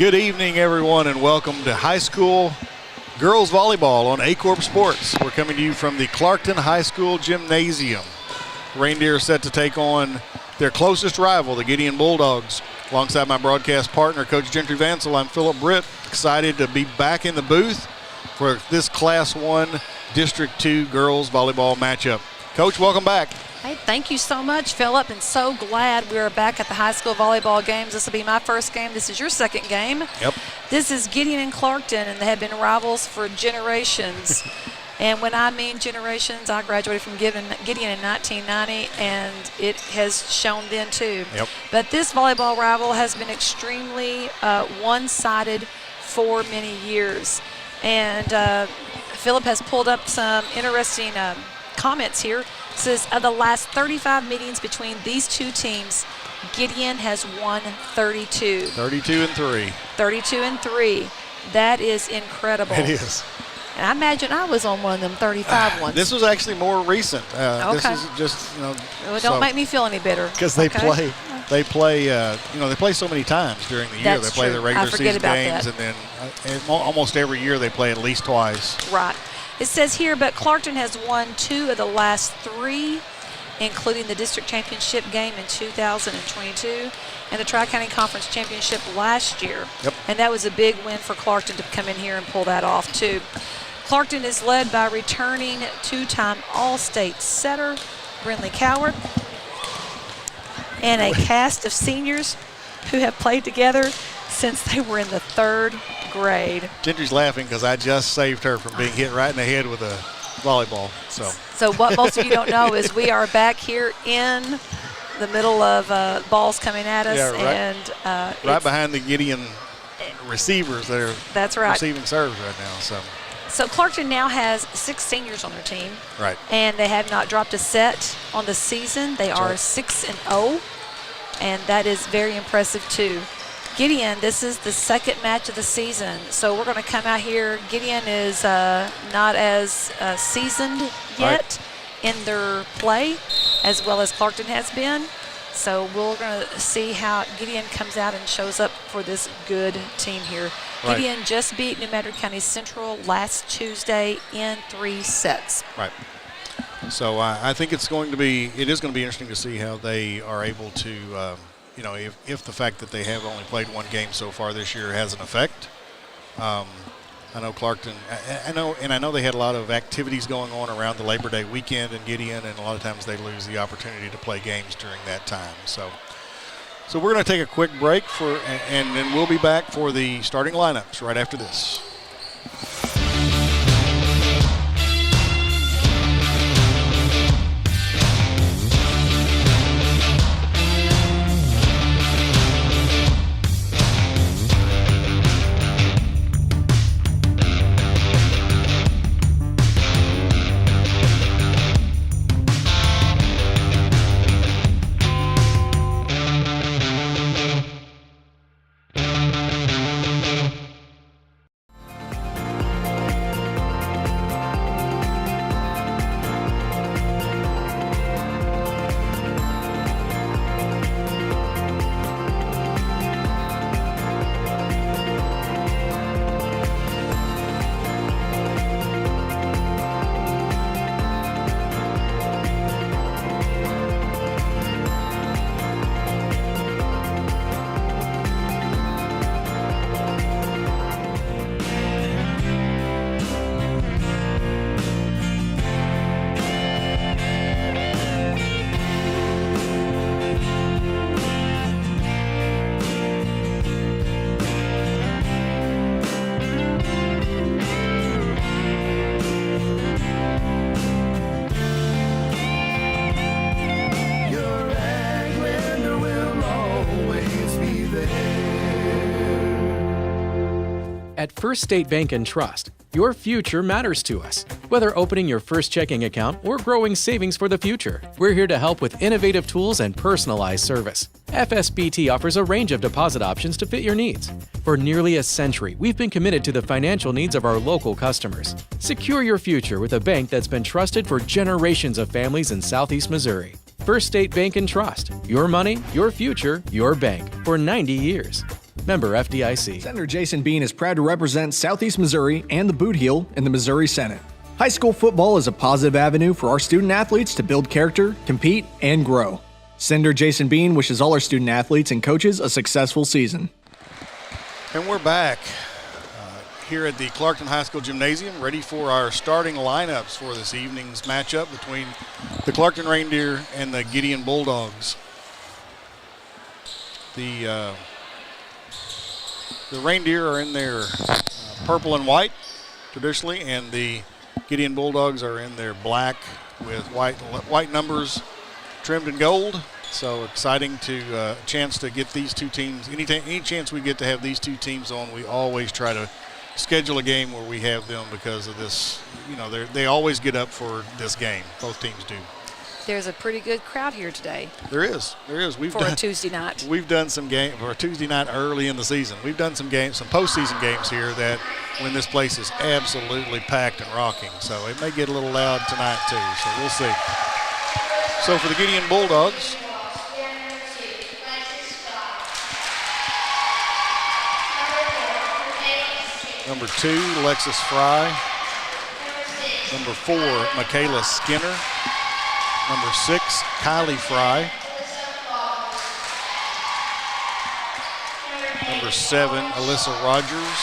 Good evening, everyone, and welcome to high school girls volleyball on Aycorp Sports. We're coming to you from the Clarkton High School Gymnasium. Reindeer are set to take on their closest rival, the Gideon Bulldogs. Alongside my broadcast partner, Coach Gentry Vansel, I'm Philip Britt. Excited to be back in the booth for this Class 1 District 2 girls volleyball matchup. Coach, welcome back. Hey, thank you so much, Philip, and so glad we are back at the high school volleyball games. This will be my first game. This is your second game. Yep. This is Gideon and Clarkton, and they have been rivals for generations. And when I mean generations, I graduated from Gideon in 1990, and it has shown then too. Yep. But this volleyball rival has been extremely one-sided for many years. And Philip has pulled up some interesting comments here. It says, of the last 35 meetings between these two teams, Gideon has won 32. 32-3. 32-3. That is incredible. It is. And I imagine I was on one of them 35 ones. This was actually more recent. Okay. This is just, Well, don't make me feel any bitter. Because they play so many times during the year. That's they play true. the regular I forget season about games, that. and then almost every year they play at least twice. Right. It says here, but Clarkton has won 2 of the last 3, including the district championship game in 2022 and the Tri-County Conference Championship last year. Yep. And that was a big win for Clarkton to come in here and pull that off too. Clarkton is led by returning 2-time All-State setter Brinley Coward and a cast of seniors who have played together since they were in the 3rd grade. Gentry's laughing because I just saved her from being hit right in the head with a volleyball. So what most of you don't know is we are back here in the middle of balls coming at us. Yeah, right. And right behind the Gideon receivers that are receiving serves right now. So Clarkton now has 6 seniors on their team. Right. And they have not dropped a set on the season. They are 6-0, and that is very impressive too. Gideon, this is the second match of the season, so we're going to come out here. Gideon is not as seasoned yet in their play as well as Clarkton has been. So we're going to see how Gideon comes out and shows up for this good team here. Right. Gideon just beat New Madrid County Central last Tuesday in 3 sets. Right. So I think it is going to be interesting to see how they are able to, if the fact that they have only played 1 game so far this year has an effect. I know Clarkton, I know they had a lot of activities going on around the Labor Day weekend in Gideon, and a lot of times they lose the opportunity to play games during that time. So we're going to take a quick break and then we'll be back for the starting lineups right after this. At First State Bank & Trust, your future matters to us. Whether opening your first checking account or growing savings for the future, we're here to help with innovative tools and personalized service. FSBT offers a range of deposit options to fit your needs. For nearly a century, we've been committed to the financial needs of our local customers. Secure your future with a bank that's been trusted for generations of families in Southeast Missouri. First State Bank & Trust. Your money, your future, your bank. For 90 years. Member FDIC. Senator Jason Bean is proud to represent Southeast Missouri and the Boot Heel in the Missouri Senate. High school football is a positive avenue for our student athletes to build character, compete, and grow. Senator Jason Bean wishes all our student athletes and coaches a successful season. And we're back here at the Clarkton High School Gymnasium, ready for our starting lineups for this evening's matchup between the Clarkton Reindeer and the Gideon Bulldogs. The Reindeer are in their purple and white, traditionally, and the Gideon Bulldogs are in their black with white numbers trimmed in gold. So exciting to chance to get these two teams. Any chance we get to have these two teams on, we always try to schedule a game where we have them because of this. You know, they always get up for this game. Both teams do. There's a pretty good crowd here today. There is. For a Tuesday night. We've done some game for a Tuesday night early in the season. We've done some postseason games here that when this place is absolutely packed and rocking. So it may get a little loud tonight too. So we'll see. So for the Gideon Bulldogs, number 2, Alexis Fry. Number 4, Michaela Skinner. Number 6, Kylie Fry. Number 7, Alyssa Rogers.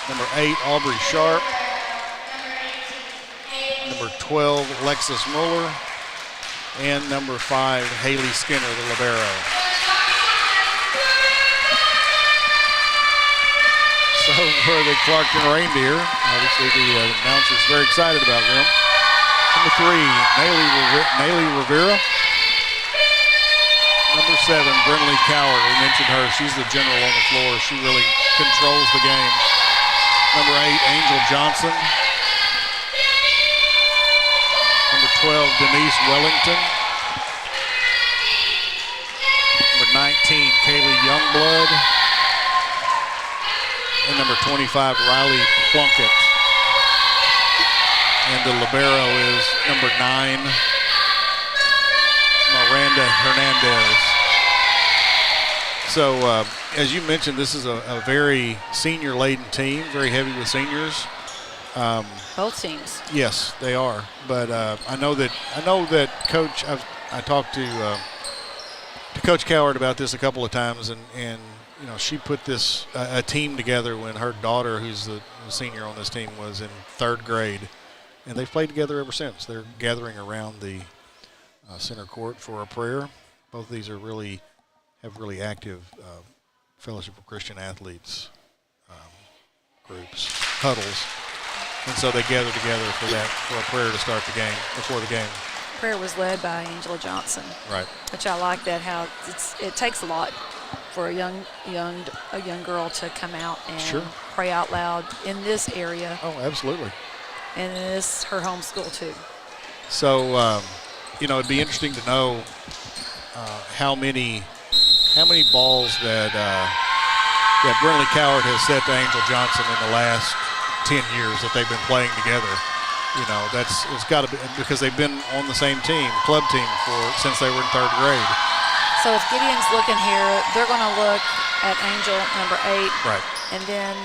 Number 8, Aubrey Sharp. Number 12, Alexis Mueller. And number 5, Haley Skinner, the libero. So for the Clarkton Reindeer, obviously the announcer's very excited about them. Number 3, Naylee Rivera. Number 7, Brinley Coward. We mentioned her. She's the general on the floor. She really controls the game. Number 8, Angel Johnson. Number 12, Denise Wellington. Number 19, Kaylee Youngblood. And number 25, Riley Plunkett. And the libero is number 9, Miranda Hernandez. So as you mentioned, this is a very senior-laden team, very heavy with seniors. Both teams. Yes, they are. But I know that Coach. I talked to Coach Coward about this a couple of times, and you know, she put this a team together when her daughter, who's the senior on this team, was in 3rd grade, and they've played together ever since. They're gathering around the center court for a prayer. Both of these are really active Fellowship of Christian Athletes groups, huddles, and so they gather together for a prayer to start the game, before the game. Prayer was led by Angela Johnson. Right. Which I like that, how it takes a lot for a young girl to come out and pray out loud in this area. Oh, absolutely. And this her home school too. So you know, it'd be interesting to know how many balls that Brinley Coward has set to Angel Johnson in the last 10 years that they've been playing together. You know, it's got to be because they've been on the same team, club team, since they were in 3rd grade. So if Gideon's looking here, they're going to look at Angel, number 8. Right. And then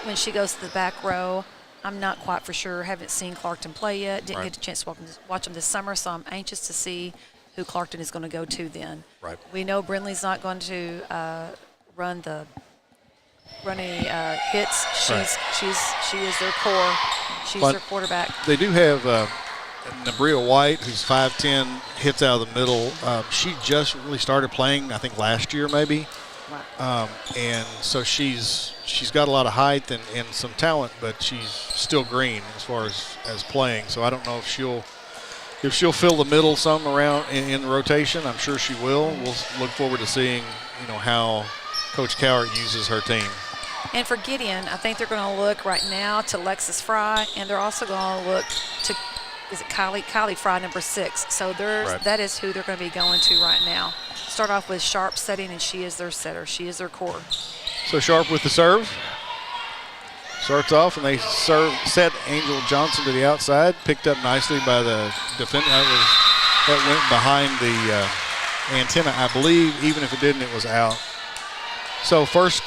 when she goes to the back row, I'm not quite for sure. Haven't seen Clarkton play yet. Didn't get a chance to watch them this summer, so I'm anxious to see who Clarkton is going to go to then. Right. We know Brinley's not going to run any hits. She is their core. She's their quarterback. They do have Nabria White, who's 5'10", hits out of the middle. She just really started playing, I think, last year maybe. Right. And so she's got a lot of height and some talent, but she's still green as far as playing. So I don't know if she'll fill the middle some around in the rotation. I'm sure she will. We'll look forward to seeing, you know, how Coach Cowart uses her team. And for Gideon, I think they're going to look right now to Alexis Fry, and they're also going to look to, is it Kylie Fry, number 6. So that is who they're going to be going to right now. Start off with Sharp setting, and she is their setter. She is their core. So Sharp with the serve. Starts off, and they set Angel Johnson to the outside. Picked up nicely by the defender. That went behind antenna, I believe. Even if it didn't, it was out. So first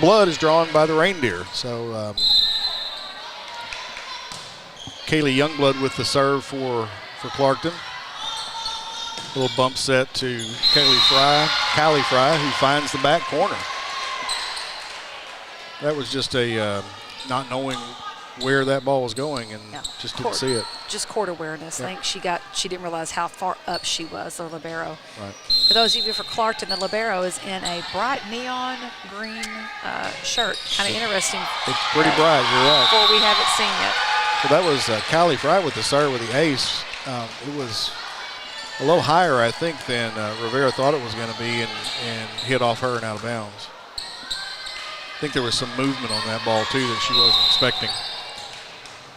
blood is drawn by the Reindeer. So Kaylee Youngblood with the serve for Clarkton. Little bump set to Kylie Fry, who finds the back corner. That was just a not knowing where that ball was going and just didn't see it. Just court awareness. Yep. I think she didn't realize how far up she was, the libero. Right. For those of you for Clarkton, the libero is in a bright neon green shirt. Kind of interesting. It's pretty bright, you're right. Before we haven't seen yet. So that was Kylie Fry with the serve with the ace. It was a little higher, I think, than Rivera thought it was going to be and hit off her and out of bounds. I think there was some movement on that ball, too, that she wasn't expecting.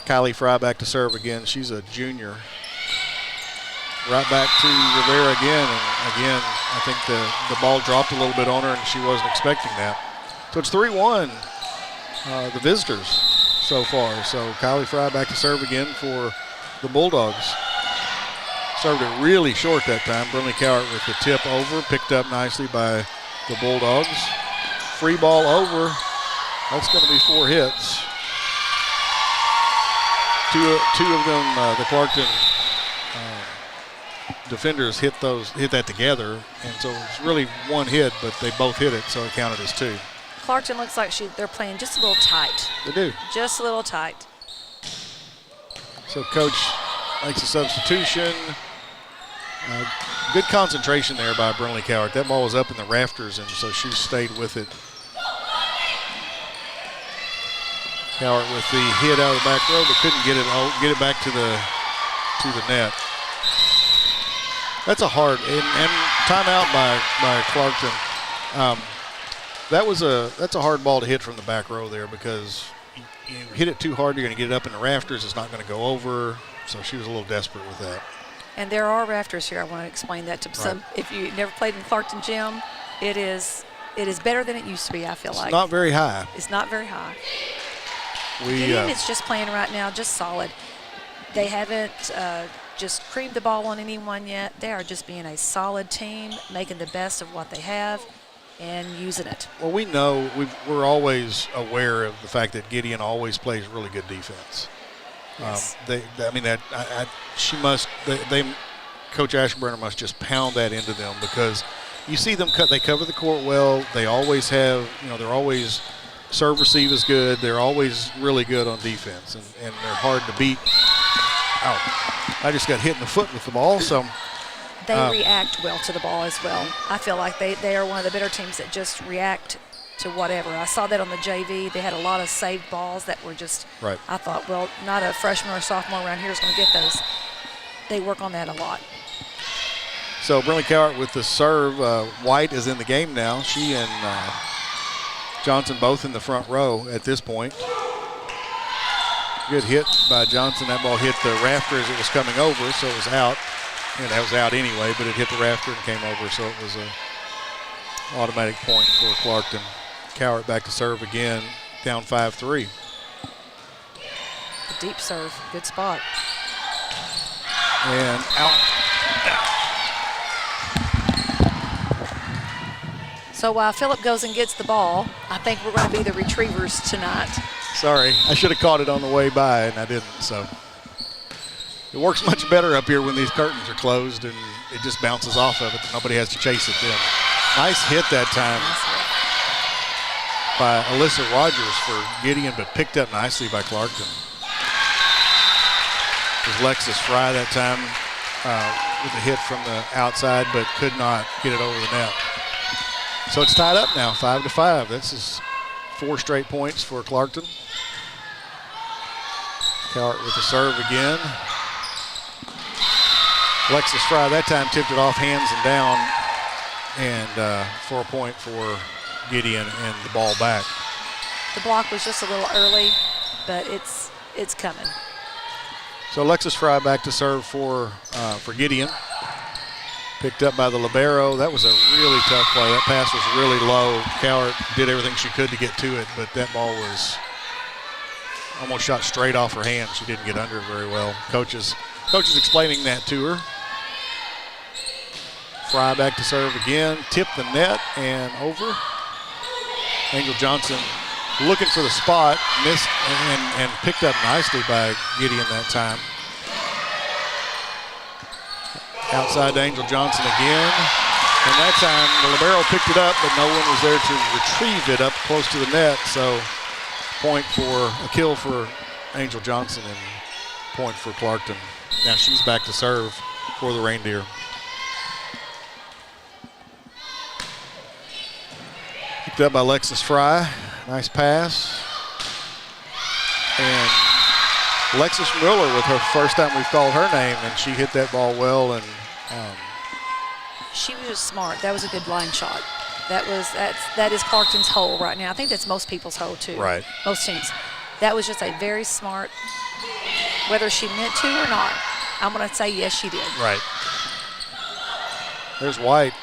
Kylie Fry back to serve again. She's a junior. Right back to Rivera again. And again, I think the ball dropped a little bit on her and she wasn't expecting that. So it's 3-1, the visitors so far. So Kylie Fry back to serve again for the Bulldogs. Served it really short that time. Brinley Cowart with the tip over, picked up nicely by the Bulldogs. Free ball over. That's going to be 4 hits. Two of them, the Clarkton defenders hit that together, and so it's really 1 hit, but they both hit it, so it counted as 2. Clarkton looks like they're playing just a little tight. They do. Just a little tight. So coach makes a substitution. Good concentration there by Brinley Cowart. That ball was up in the rafters, and so she stayed with it. Cowart with the hit out of the back row, but couldn't get it back to the net. That's a hard and timeout by Clarkton. That's a hard ball to hit from the back row there because you hit it too hard, you're going to get it up in the rafters. It's not going to go over. So she was a little desperate with that. And there are rafters here. I want to explain that to some. If you never played in Clarkton Gym, it is better than it used to be. I feel like it's not very high. It's not very high. Gideon is just playing right now, just solid. They haven't just creamed the ball on anyone yet. They are just being a solid team, making the best of what they have and using it. Well, we know we're always aware of the fact that Gideon always plays really good defense. Yes. Coach Ashburner must just pound that into them because you see them they cover the court well. They always have, they're always serve receive is good. They're always really good on defense, and they're hard to beat. Ow. I just got hit in the foot with the ball, so. They react well to the ball as well. I feel like they are one of the better teams that just react to whatever. I saw that on the JV. They had a lot of saved balls that were just, right. I thought, well, not a freshman or sophomore around here is going to get those. They work on that a lot. So Brinley Cowart with the serve. White is in the game now. She and Johnson both in the front row at this point. Good hit by Johnson. That ball hit the rafter as it was coming over, so it was out. And that was out anyway, but it hit the rafter and came over, so it was an automatic point for Clarkton. Cowart back to serve again, down 5-3. A deep serve, good spot. And out. So while Phillip goes and gets the ball, I think we're going to be the retrievers tonight. Sorry, I should have caught it on the way by, and I didn't, so. It works much better up here when these curtains are closed and it just bounces off of it. Nobody has to chase it then. Nice hit that time by Alyssa Rogers for Gideon, but picked up nicely by Clarkton. It was Lexus Fry that time with a hit from the outside, but could not get it over the net. So it's tied up now, 5-5. This is 4 straight points for Clarkton. Cowart with the serve again. Lexus Fry that time tipped it off hands and down, and for a point for Gideon and the ball back. The block was just a little early, but it's coming. So Lexus Fry back to serve for Gideon. Picked up by the libero. That was a really tough play. That pass was really low. Cowart did everything she could to get to it, but that ball was almost shot straight off her hand. She didn't get under it very well. Coach is explaining that to her. Fry back to serve again. Tip the net and over. Angel Johnson looking for the spot. Missed and picked up nicely by Gideon that time. Outside to Angel Johnson again. And that time the libero picked it up, but no one was there to retrieve it up close to the net. So point for a kill for Angel Johnson and point for Clarkton. Now she's back to serve for the Reindeer. Picked up by Alexis Fry. Nice pass. And Alexis Miller with her first time we've called her name, and she hit that ball well. And she was just smart. That was a good line shot. That is Clarkton's hole right now. I think that's most people's hole too. Right. Most teams. That was just a very smart, whether she meant to or not. I'm going to say yes, she did. Right. There's White,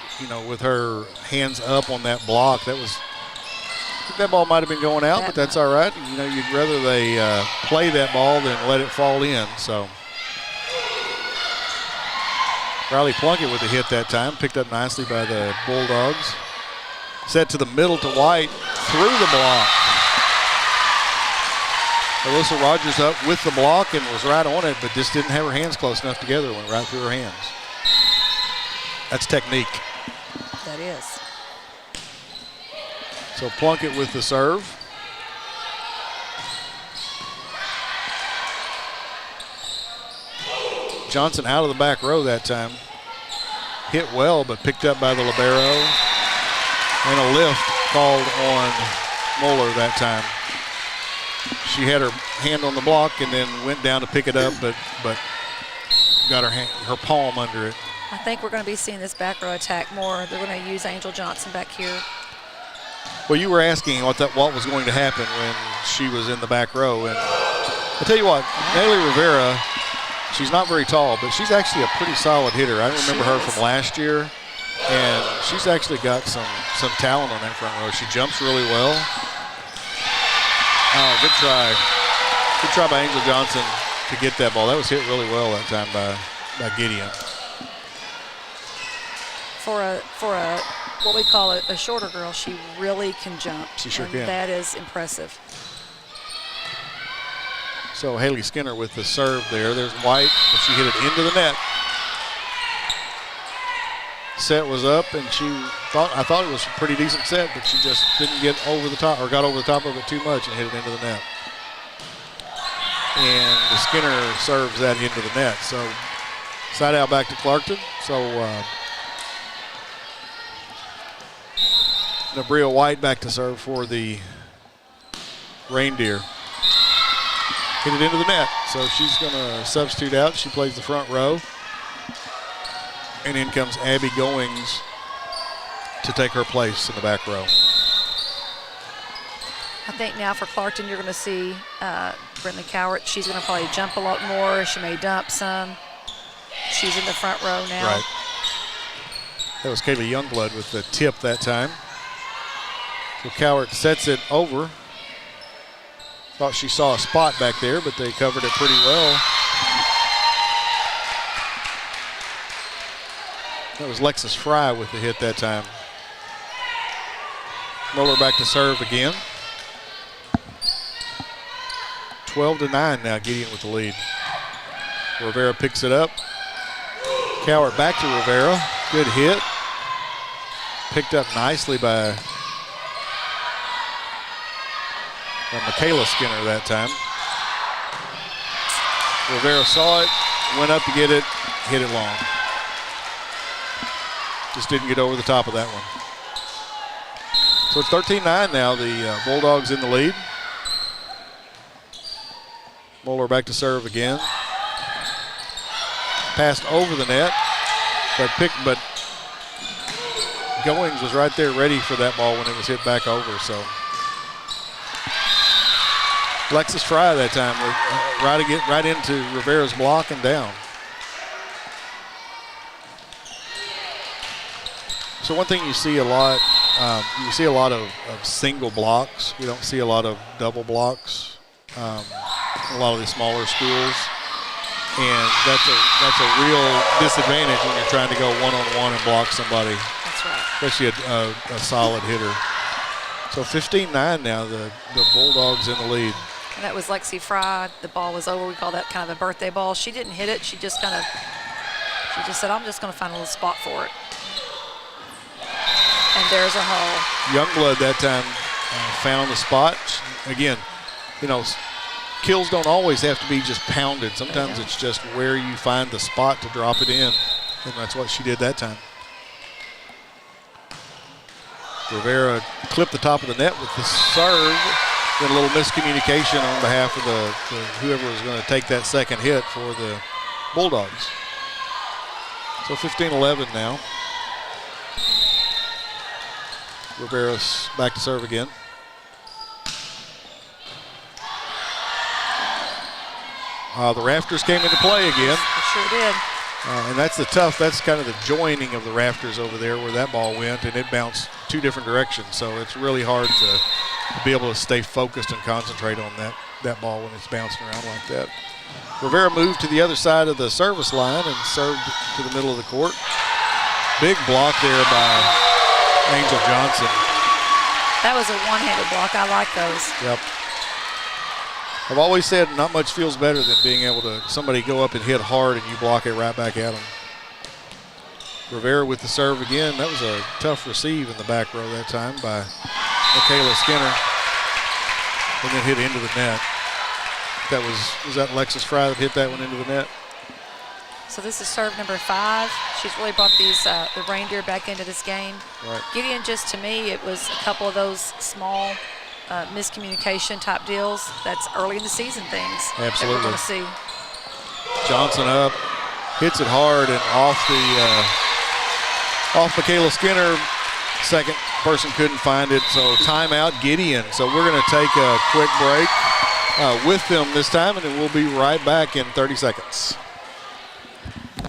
with her hands up on that block. I think that ball might have been going out, but that's all right. You'd rather they play that ball than let it fall in. So Riley Plunkett with the hit that time, picked up nicely by the Bulldogs. Set to the middle to White, through the block. Alyssa Rogers up with the block and was right on it, but just didn't have her hands close enough together. Went right through her hands. That's technique. That is. So Plunkett with the serve. Johnson out of the back row that time. Hit well, but picked up by the libero. And a lift called on Moeller that time. She had her hand on the block and then went down to pick it up, but got her palm under it. I think we're going to be seeing this back row attack more. They're going to use Angel Johnson back here. Well, you were asking what was going to happen when she was in the back row, and I'll tell you what, Nayli Rivera, she's not very tall, but she's actually a pretty solid hitter. I remember her from last year, and she's actually got some talent on that front row. She jumps really well. Oh, good try. Good try by Angel Johnson to get that ball. That was hit really well that time by Gideon. For a what we call a shorter girl, she really can jump. She sure can. That is impressive. So Haley Skinner with the serve there. There's White, but she hit it into the net. Set was up, and I thought it was a pretty decent set, but she just didn't get over the top, or got over the top of it too much and hit it into the net. And the Skinner serves that into the net. So side out back to Clarkton. So Nabria White back to serve for the Reindeer. Hit it into the net. So she's going to substitute out. She plays the front row. And in comes Abby Goings to take her place in the back row. I think now for Clarkton, you're going to see Brentley Cowart. She's going to probably jump a lot more. She may dump some. She's in the front row now. Right. That was Kaylee Youngblood with the tip that time. So Cowart sets it over. Thought she saw a spot back there, but they covered it pretty well. That was Lexus Fry with the hit that time. Muller back to serve again. 12-9 now, Gideon with the lead. Rivera picks it up. Cowart back to Rivera. Good hit. Picked up nicely by Michaela Skinner that time. Rivera saw it, went up to get it, hit it long. Just didn't get over the top of that one. So it's 13-9 now. The Bulldogs in the lead. Moeller back to serve again. Passed over the net, but Goings was right there ready for that ball when it was hit back over. So Lexus Fry that time right into Rivera's block and down. So one thing you see a lot, of single blocks. You don't see a lot of double blocks. A lot of the smaller schools. And that's a real disadvantage when you're trying to go one-on-one and block somebody. That's right. Especially a solid hitter. So 15-9 now, the Bulldogs in the lead. And that was Lexi Fry. The ball was over. We call that kind of a birthday ball. She didn't hit it. She just said, I'm just going to find a little spot for it. And there's a hole. Youngblood that time found the spot. Again, kills don't always have to be just pounded. Sometimes it's just where you find the spot to drop it in. And that's what she did that time. Rivera clipped the top of the net with the serve. Then a little miscommunication on behalf of the whoever was going to take that second hit for the Bulldogs. So 15-11 now. Rivera's back to serve again. The rafters came into play again. It sure did. And that's kind of the joining of the rafters over there where that ball went, and it bounced two different directions. So it's really hard to be able to stay focused and concentrate on that ball when it's bouncing around like that. Rivera moved to the other side of the service line and served to the middle of the court. Big block there by Angel Johnson. That was a one-handed block. I like those. Yep. I've always said not much feels better than being able to somebody go up and hit hard and you block it right back at them. Rivera with the serve again. That was a tough receive in the back row that time by Michaela Skinner. And then hit into the net. Was that Alexis Fry that hit that one into the net? So this is serve number 5. She's really brought the Reindeer back into this game. Right. Gideon, just to me, it was a couple of those small miscommunication type deals. That's early in the season things. Absolutely. That we're going to see. Johnson up, hits it hard and off Michaela Skinner. Second person couldn't find it, so timeout Gideon. So we're going to take a quick break with them this time, and then we'll be right back in 30 seconds.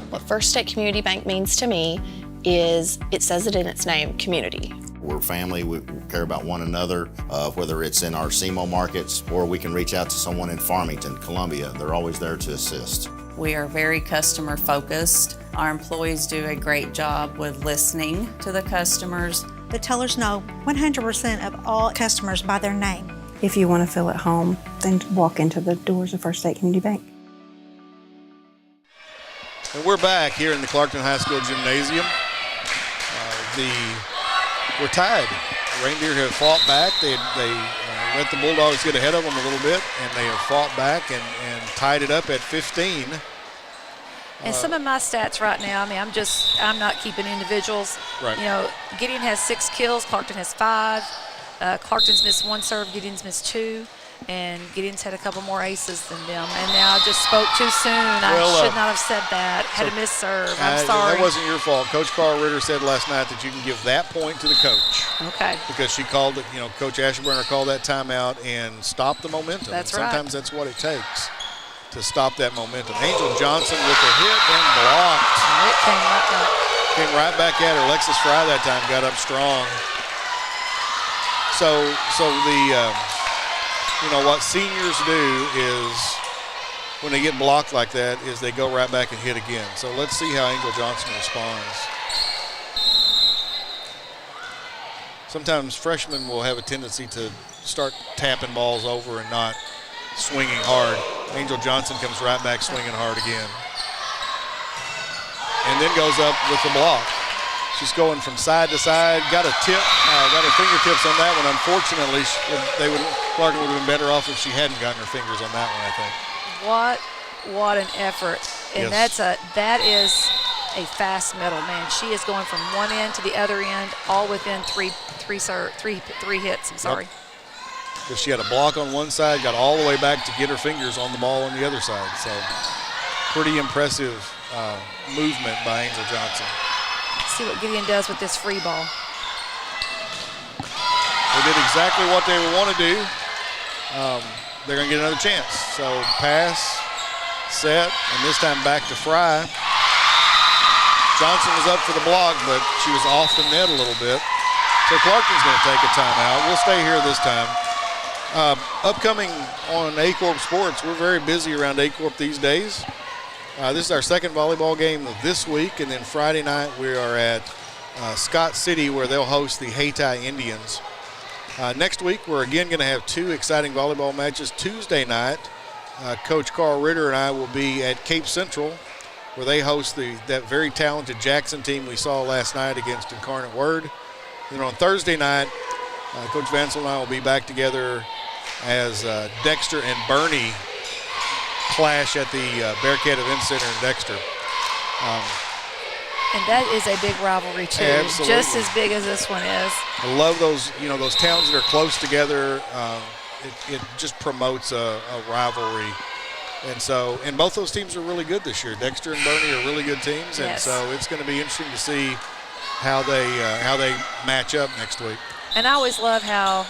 What First State Community Bank means to me is, it says it in its name, community. We're family, we care about one another, whether it's in our SEMO markets or we can reach out to someone in Farmington, Columbia. They're always there to assist. We are very customer focused. Our employees do a great job with listening to the customers. The tellers know 100% of all customers by their name. If you want to feel at home, then walk into the doors of First State Community Bank. And we're back here in the Clarkton High School Gymnasium. We're tied. The Reindeer have fought back. They let the Bulldogs get ahead of them a little bit, and they have fought back and tied it up at 15. And some of my stats right now, I'm not keeping individuals. Right. Gideon has 6 kills, Clarkton has 5. Clarkton's missed 1 serve, Gideon's missed 2. And Gideon's had a couple more aces than them. And now I just spoke too soon. I should not have said that. Had a missed serve. I'm sorry. That wasn't your fault. Coach Carl Ritter said last night that you can give that point to the coach. Okay. Because she called it, Coach Asherburner called that timeout and stopped the momentum. That's and right. Sometimes that's what it takes to stop that momentum. Angel Johnson with the hit and blocked. It Came right back at her. Alexis Fry that time got up strong. So what seniors do is when they get blocked like that is they go right back and hit again. So let's see how Angel Johnson responds. Sometimes freshmen will have a tendency to start tapping balls over and not swinging hard. Angel Johnson comes right back swinging hard again. And then goes up with the block. She's going from side to side. Got a tip, got her fingertips on that one. Unfortunately, Clarkton would have been better off if she hadn't gotten her fingers on that one, I think. What an effort. And Yes. that is a fast middle, man. She is going from one end to the other end, all within three hits, I'm sorry. Because she had a block on one side, got all the way back to get her fingers on the ball on the other side. So pretty impressive movement by Angel Johnson. See what Gideon does with this free ball. They did exactly what they would want to do. They're going to get another chance. So pass, set, and this time back to Fry. Johnson was up for the block, but she was off the net a little bit. So Clarkton's going to take a timeout. We'll stay here this time. Upcoming on Aycorp Sports, we're very busy around Aycorp these days. This is our second volleyball game of this week, and then Friday night we are at Scott City, where they'll host the Hayti Indians. Next week we're again going to have 2 exciting volleyball matches. Tuesday night, Coach Carl Ritter and I will be at Cape Central, where they host that very talented Jackson team we saw last night against Incarnate Word. Then on Thursday night, Coach Vansel and I will be back together as Dexter and Bernie clash at the Bearcat Event Center in Dexter. And that is a big rivalry too. Absolutely. Just as big as this one is. I love those towns that are close together. It just promotes a rivalry. And both those teams are really good this year. Dexter and Bernie are really good teams, and so it's going to be interesting to see how they match up next week. And I always love how,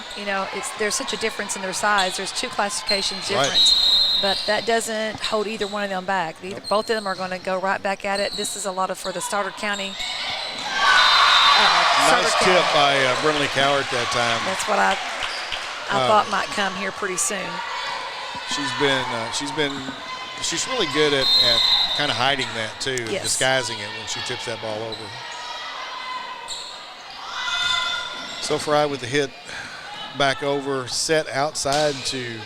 there's such a difference in their size. There's 2 classifications difference, but that doesn't hold either one of them back. Both of them are going to go right back at it. This is a lot for the Starter County. Nice tip by Brinley Cowart that time. That's what I thought might come here pretty soon. She's really good at kind of hiding that too, yes. Disguising it when she tips that ball over. So Fry with the hit back over, set outside to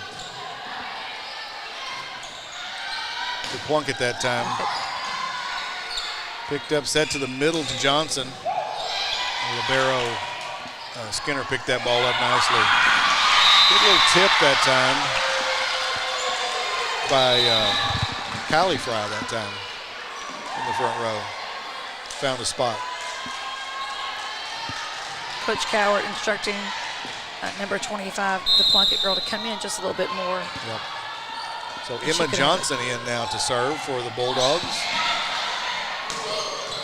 Plunkett that time. Picked up, set to the middle to Johnson. Libero Skinner picked that ball up nicely. Good little tip that time by Kylie Fry that time in the front row. Found the spot. Coach Cowart instructing number 25, the Plunkett girl, to come in just a little bit more. Yep. So Emma Johnson in now to serve for the Bulldogs.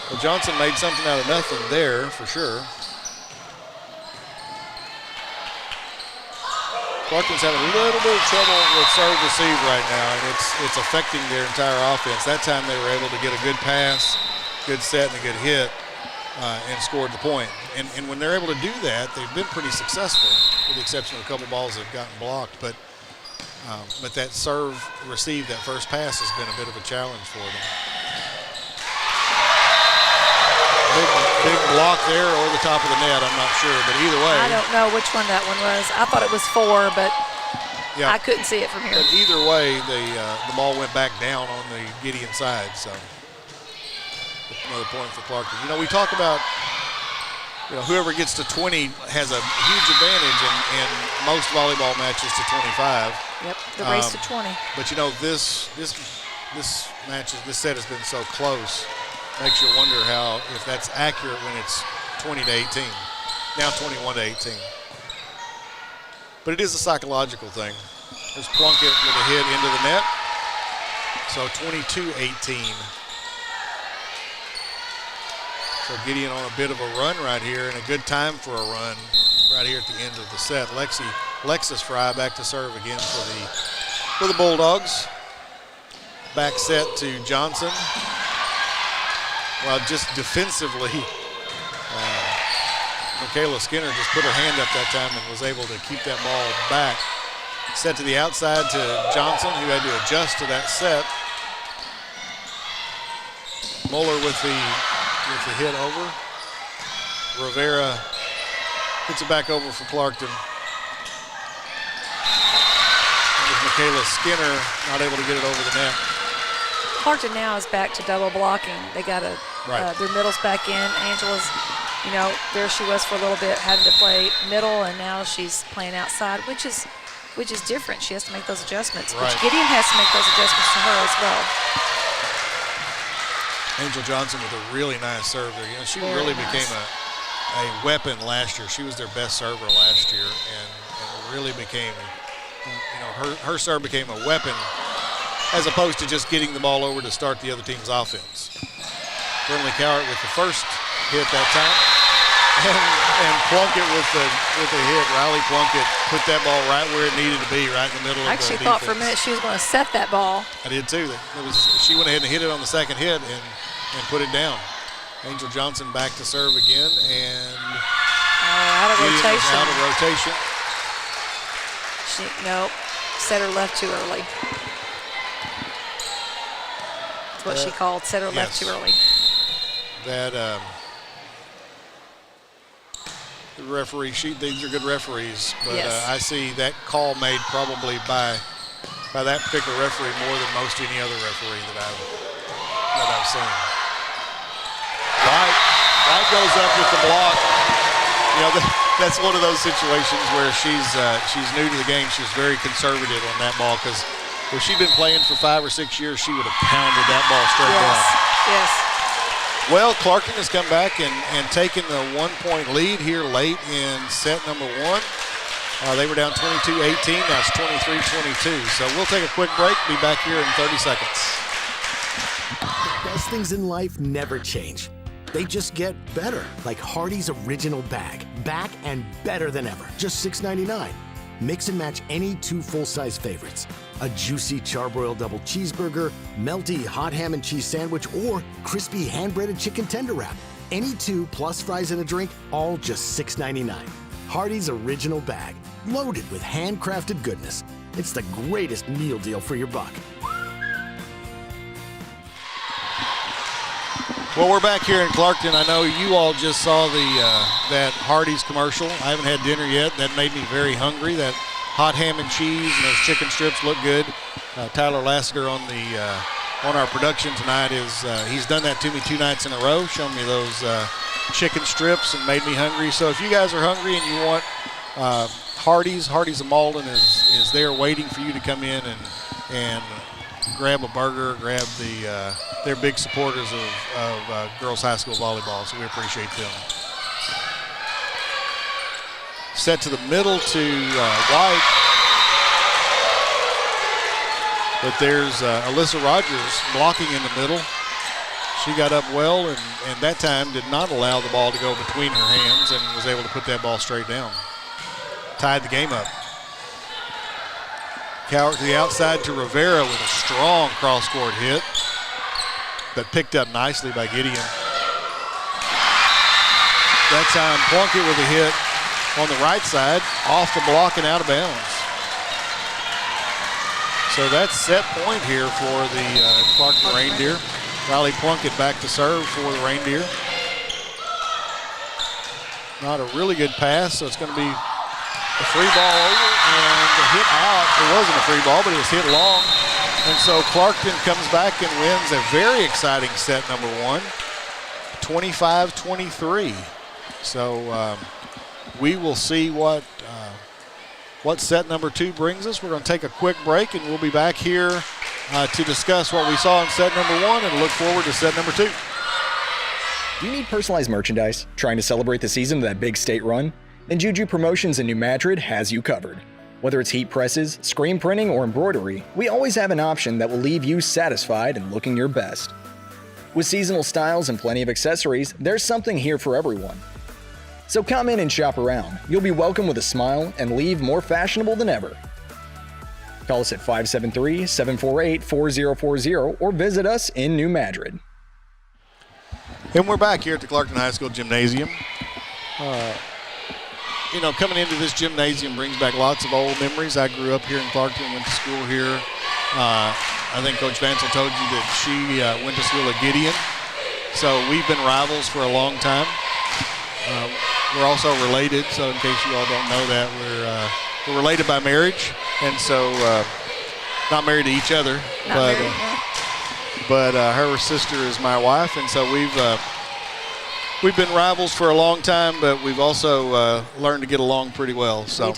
Well, Johnson made something out of nothing there for sure. Clarkton's having a little bit of trouble with serve receive right now, and it's affecting their entire offense. That time they were able to get a good pass, good set, and a good hit, and scored the point. And when they're able to do that, they've been pretty successful, with the exception of a couple balls that have gotten blocked. But that serve receive, that first pass, has been a bit of a challenge for them. Big block there or the top of the net, I'm not sure, but either way. I don't know which one that one was. I thought it was 4, but I couldn't see it from here. But either way, the ball went back down on the Gideon side, so another point for Clarkton. We talk about whoever gets to 20 has a huge advantage in most volleyball matches to 25. Yep, the race to 20. But this match, this set has been so close. Makes you wonder if that's accurate when it's 20 to 18. Now 21 to 18. But it is a psychological thing. There's Plunkett with a hit into the net. So 22-18. So Gideon on a bit of a run right here, and a good time for a run right here at the end of the set. Lexus Fry back to serve again for the Bulldogs. Back set to Johnson. Well, just defensively, Michaela Skinner just put her hand up that time and was able to keep that ball back. Set to the outside to Johnson, who had to adjust to that set. Muller with the hit over. Rivera hits it back over for Clarkton. With Michaela Skinner not able to get it over the net. Clarkton now is back to double blocking. They got their middles back in. Angela's, there she was for a little bit, having to play middle, and now she's playing outside, which is different. She has to make those adjustments, which Gideon has to make those adjustments to her as well. Angel Johnson with a really nice serve there. She really became a weapon last year. She was their best server last year, and really became, her serve became a weapon, as opposed to just getting the ball over to start the other team's offense. Brinley Cowart with the first hit that time. And Plunkett with the hit. Riley Plunkett put that ball right where it needed to be, right in the middle of the defense. I actually thought for a minute she was going to set that ball. I did too. She went ahead and hit it on the second hit and put it down. Angel Johnson back to serve again, and out of rotation. Out of rotation. Nope, set her left too early. That's what she called. Set her left too early. That the referee, these are good referees, but Yes. I see that call made probably by that particular referee more than most any other referee that I've seen. White goes up with the block. You know, that's one of those situations where she's new to the game. She's very conservative on that ball because if she'd been playing for 5 or 6 years, she would have pounded that ball straight down. Yes. Well, Clarkton has come back and taken the 1-point lead here late in set number 1. They were down 22-18. Now it's 23-22. So we'll take a quick break. Be back here in 30 seconds. The best things in life never change. They just get better, like Hardee's Original Bag. Back and better than ever. Just $6.99. Mix and match any 2 full-size favorites. A juicy charbroiled double cheeseburger, melty hot ham and cheese sandwich, or crispy hand-breaded chicken tender wrap. Any 2 plus fries and a drink, all just $6.99. Hardee's Original Bag, loaded with handcrafted goodness. It's the greatest meal deal for your buck. Well, we're back here in Clarkton. I know you all just saw that Hardee's commercial. I haven't had dinner yet. That made me very hungry. That hot ham and cheese and those chicken strips look good. Tyler Lassiter on our production tonight he's done that to me 2 nights in a row, shown me those chicken strips and made me hungry. So if you guys are hungry and you want Hardee's of Malden is there waiting for you to come in and grab a burger, grab they're big supporters of girls high school volleyball, so we appreciate them. Set to the middle to White. But there's Alyssa Rogers blocking in the middle. She got up well and that time did not allow the ball to go between her hands and was able to put that ball straight down. Tied the game up. Cowart to the outside to Rivera with a strong cross-court hit, but picked up nicely by Gideon. That time Plunkett with a hit on the right side, off the block and out of bounds. So that's set point here for the Clarkton Reindeer. Riley Plunkett back to serve for the Reindeer. Not a really good pass, so it's going to be a free ball over and a hit out. It wasn't a free ball, but it was hit long. And so Clarkton comes back and wins a very exciting set number 1, 25-23. So we will see what set number 2 brings us. We're going to take a quick break, and we'll be back here to discuss what we saw in set number 1 and look forward to set number 2. Do you need personalized merchandise? Trying to celebrate the season of that big state run? Then Juju Promotions in New Madrid has you covered. Whether it's heat presses, screen printing, or embroidery, we always have an option that will leave you satisfied and looking your best. With seasonal styles and plenty of accessories, there's something here for everyone. So come in and shop around. You'll be welcome with a smile and leave more fashionable than ever. Call us at 573-748-4040 or visit us in New Madrid. And we're back here at the Clarkton High School Gymnasium. Coming into this gymnasium brings back lots of old memories. I grew up here in Clarkton, went to school here. I think Coach Vansel told you that she went to school at Gideon. So we've been rivals for a long time. We're also related, so in case you all don't know that, we're related by marriage. And so not married to each other, but her sister is my wife, and so we've been rivals for a long time, but we've also learned to get along pretty well. So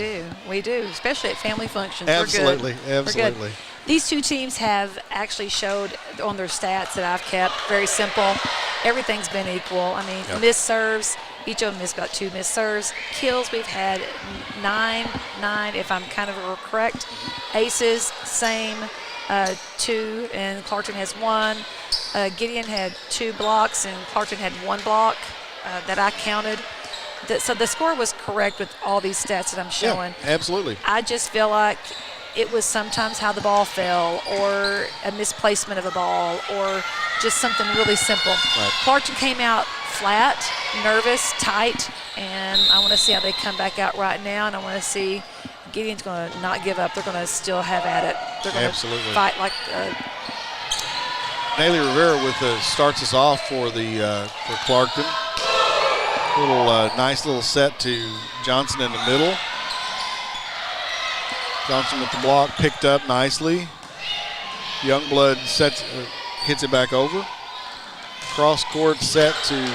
we do, especially at family functions. Absolutely, We're good. absolutely. These 2 teams have actually showed on their stats that I've kept very simple. Everything's been equal. I mean, missed serves, each of them has got 2 missed serves. Kills, we've had 9, if I'm kind of correct. Aces, same, 2, and Clarkton has 1. Gideon had 2 blocks, and Clarkton had 1 block that I counted. So the score was correct with all these stats that I'm showing. Yeah, absolutely. I just feel like it was sometimes how the ball fell, or a misplacement of a ball, or just something really simple. Right. Clarkton came out flat, nervous, tight, and I want to see how they come back out right now, and I want to see Gideon's going to not give up. They're going to still have at it. They're going to fight like Nayli Rivera starts us off for Clarkton. Nice little set to Johnson in the middle. Johnson with the block, picked up nicely. Youngblood hits it back over. Cross court set to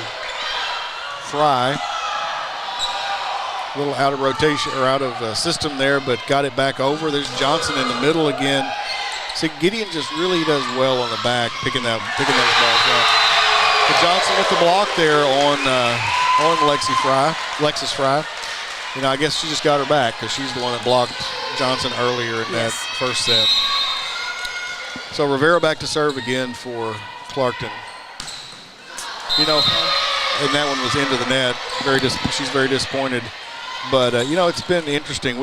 Fry. A little out of rotation or out of system there, but got it back over. There's Johnson in the middle again. See, Gideon just really does well on the back, picking those balls up. But Johnson with the block there on Lexus Fry. You know, I guess she just got her back because she's the one that blocked Johnson earlier in that first set. So Rivera back to serve again for Clarkton. You know, and that one was into the net. She's very disappointed. But, you know, it's been interesting.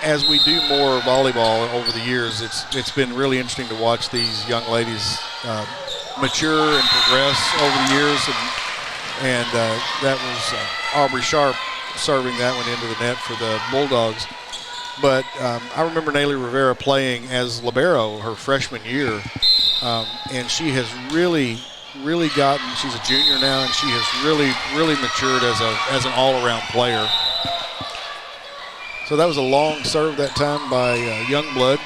As we do more volleyball over the years, it's been really interesting to watch these young ladies mature and progress over the years. And that was Aubrey Sharp serving that one into the net for the Bulldogs. But I remember Nayli Rivera playing as libero her freshman year, and she has really gotten. She's a junior now, and she has really matured as an all-around player. So that was a long serve that time by Youngblood.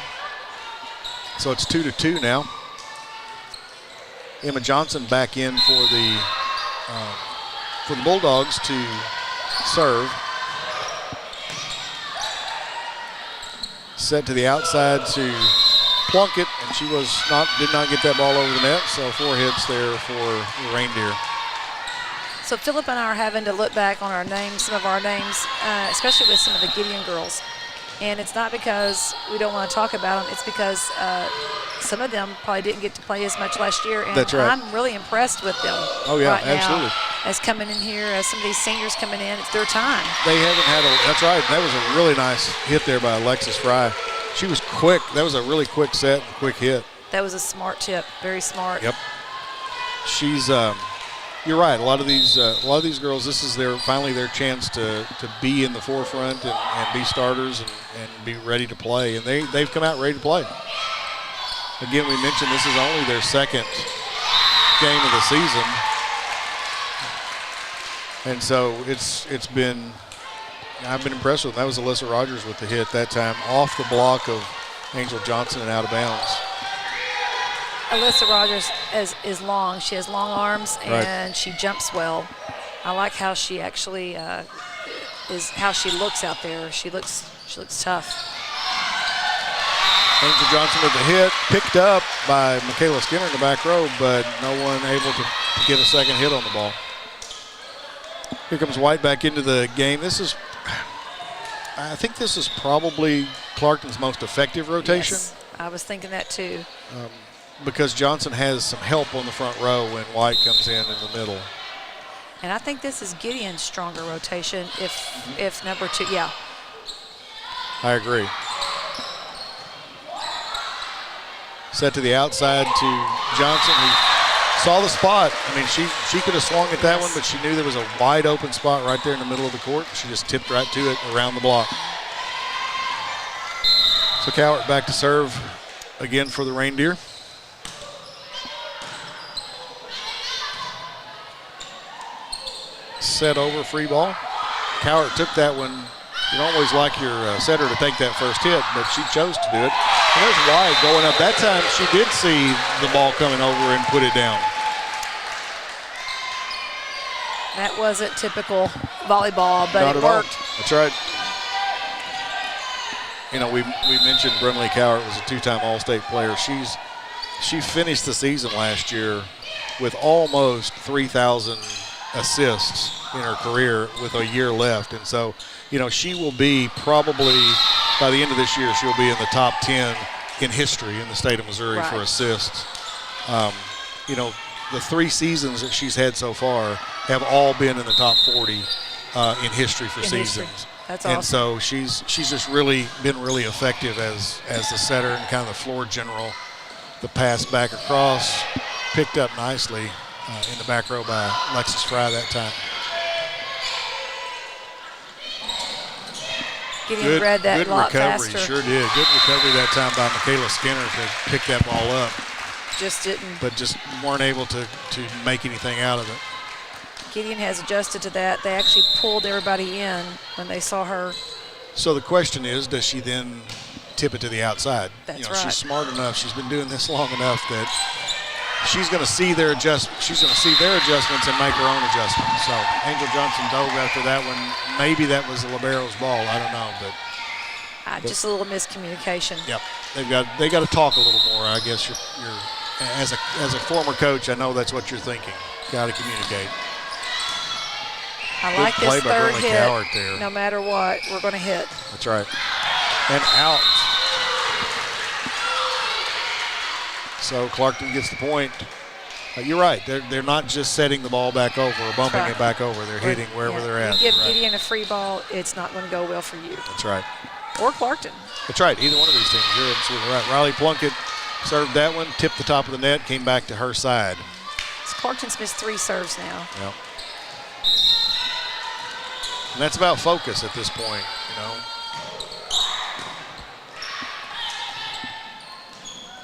So it's 2-2 now. Emma Johnson back in for the Bulldogs to serve. Set to the outside to Plunkett, and she did not get that ball over the net. So 4 hits there for the Reindeer. So Philip and I are having to look back on some of our names, especially with some of the Gideon girls. And it's not because we don't want to talk about them. It's because some of them probably didn't get to play as much last year. And that's right. I'm really impressed with them. Oh, yeah, right absolutely. Now, as coming in here, as some of these seniors coming in, it's their time. They haven't had that's right. That was a really nice hit there by Alexis Fry. She was quick. That was a really quick set and quick hit. That was a smart tip, very smart. Yep. She's you're right. A lot of these girls, this is finally their chance to be in the forefront and be starters and be ready to play. And they've come out ready to play. Again, we mentioned this is only their second game of the season, and so I've been impressed with them. That was Alyssa Rogers with the hit that time off the block of Angel Johnson and out of bounds. Alyssa Rogers is long. She has long arms, and she jumps well. I like how she actually how she looks out there. She looks tough. Angel Johnson with the hit, picked up by Michaela Skinner in the back row, but no one able to get a second hit on the ball. Here comes White back into the game. I think this is probably Clarkton's most effective rotation. Yes, I was thinking that too. Because Johnson has some help on the front row when White comes in the middle. And I think this is Gideon's stronger rotation if number 2, yeah. I agree. Set to the outside to Johnson, who saw the spot. I mean, she could have swung at that one, but she knew there was a wide open spot right there in the middle of the court. She just tipped right to it around the block. So Cowart back to serve again for the Reindeer. Set over, free ball. Cowart took that one. You don't always like your setter to take that first hit, but she chose to do it. And there's White going up. That time she did see the ball coming over and put it down. That wasn't typical volleyball, but Not it at all. worked. That's right. You know, we mentioned Brimley Cowart was a 2-time All-State player. She finished the season last year with almost 3,000 assists in her career with a year left. And so, you know, she will be probably, by the end of this year, she'll be in the top 10 in history in the state of Missouri for assists. You know, the 3 seasons that she's had so far have all been in the top 40 in history for seasons. That's awesome. And so she's just really been really effective as the setter and kind of the floor general. The pass back across, picked up nicely in the back row by Alexis Fry that time. Gideon read that a lot recovery, faster. sure did. Good recovery that time by Michaela Skinner to pick that ball up. just didn't. But just weren't able to make anything out of it. Gideon has adjusted to that. They actually pulled everybody in when they saw her. So the question is, does she then tip it to the outside? That's She's right. smart enough. She's been doing this long enough that she's going to see their adjustments and make her own adjustments. So Angel Johnson dove after that one. Maybe that was the libero's ball. I don't know, but just a little miscommunication. yep, they got to talk a little more. I guess you're as a former coach, I know that's what you're thinking. Got to communicate. I Good like play this by third Burnley hit. Coward there. No matter what, we're going to hit. That's right. And out. So Clarkton gets the point. You're right. They're not just setting the ball back over or bumping it back over. They're hitting wherever they're at. You give Right. Gideon a free ball, it's not going to go well for you. That's right. Or Clarkton. That's right. Either one of these teams. You're absolutely right. Riley Plunkett served that one, tipped the top of the net, came back to her side. Clarkton's missed 3 serves now. Yep. And that's about focus at this point,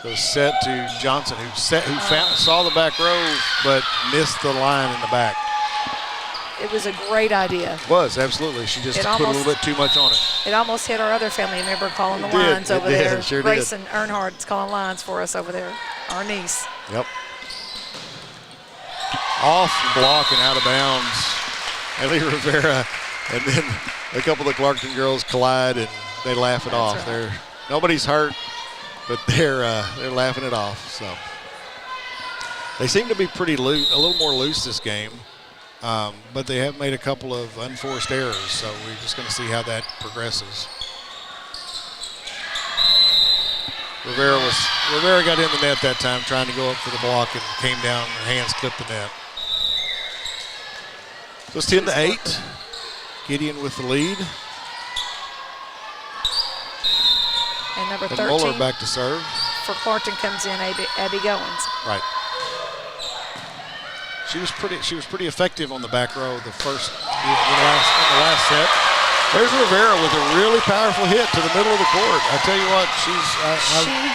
So set to Johnson, who saw the back row but missed the line in the back. It was a great idea. It was, absolutely. She just put a little bit too much on it. It almost hit our other family member calling the It did. lines It over did. there. It sure did. Grayson Earnhardt's calling lines for us over there, our niece. Yep. Off block and out of bounds. Ellie Rivera, and then a couple of the Clarkton girls collide and they laugh it off. Right. Nobody's hurt, but they're laughing it off. So they seem to be pretty loose, a little more loose this game, but they have made a couple of unforced errors. So we're just going to see how that progresses. Rivera got in the net that time, trying to go up for the block, and came down. Her hands clipped the net. So it's 10-8. Gideon with the lead. And number And 13 Muller back to serve. for Clarkton comes in, Abby Goins. Right. She was pretty effective on the back row in the last set. There's Rivera with a really powerful hit to the middle of the court. I tell you what, she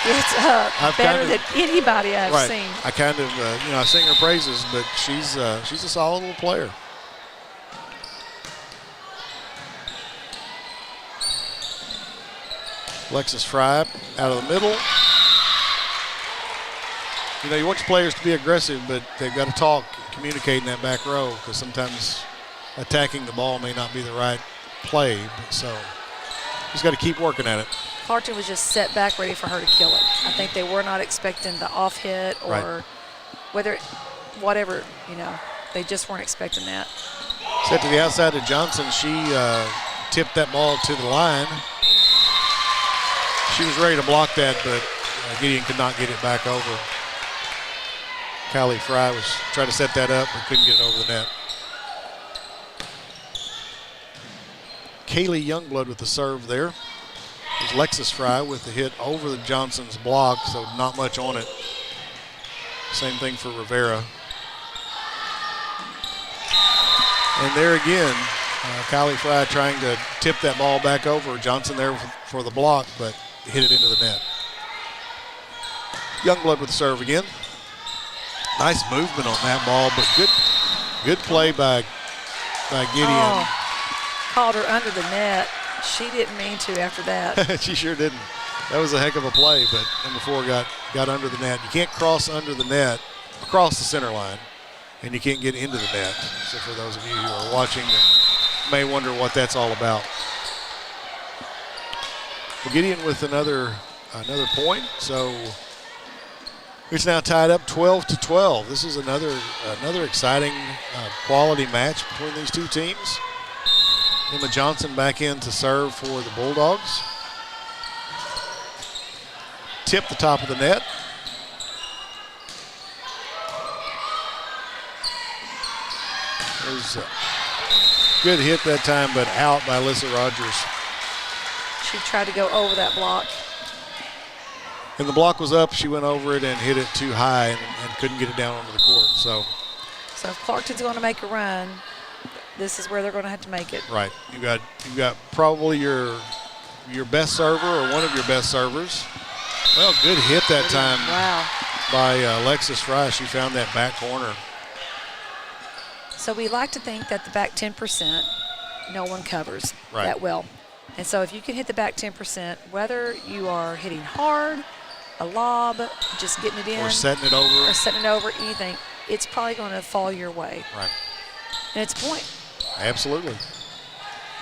gets up better than anybody I've seen. I kind of, I sing her praises, but she's a solid little player. Alexis Fry out of the middle. You want your players to be aggressive, but they've got to talk, communicate in that back row, because sometimes attacking the ball may not be the right play. So he's got to keep working at it. Clarkton was just set back ready for her to kill it. I think they were not expecting the off hit or whatever, they just weren't expecting that. Set to the outside of Johnson. She tipped that ball to the line. She was ready to block that, but Gideon could not get it back over. Kylie Fry was trying to set that up, but couldn't get it over the net. Kaylee Youngblood with the serve there. There's Lexus Fry with the hit over the Johnson's block, so not much on it. Same thing for Rivera. And there again, Kylie Fry trying to tip that ball back over. Johnson there for the block, but hit it into the net. Youngblood with the serve again. Nice movement on that ball, but good play by Gideon. Oh, called her under the net. She didn't mean to after that. She sure didn't. That was a heck of a play, but number 4 got under the net. You can't cross under the net, across the center line, and you can't get into the net. So for those of you who are watching that may wonder what that's all about. Well, Gideon with another point, so it's now tied up 12-12. This is another exciting quality match between these two teams. Emma Johnson back in to serve for the Bulldogs. Tip the top of the net. There's a good hit that time, but out by Alyssa Rogers. She tried to go over that block. And the block was up. She went over it and hit it too high and couldn't get it down onto the court. So if Clarkton's going to make a run, this is where they're going to have to make it. Right. You got probably your best server or one of your best servers. Well, good hit that time. Wow. by Alexis Fry. She found that back corner. So we like to think that the back 10%, no one covers that well. And so if you can hit the back 10%, whether you are hitting hard, a lob, just getting it in. Or setting it over. Anything, it's probably going to fall your way. Right. And it's a point. Absolutely.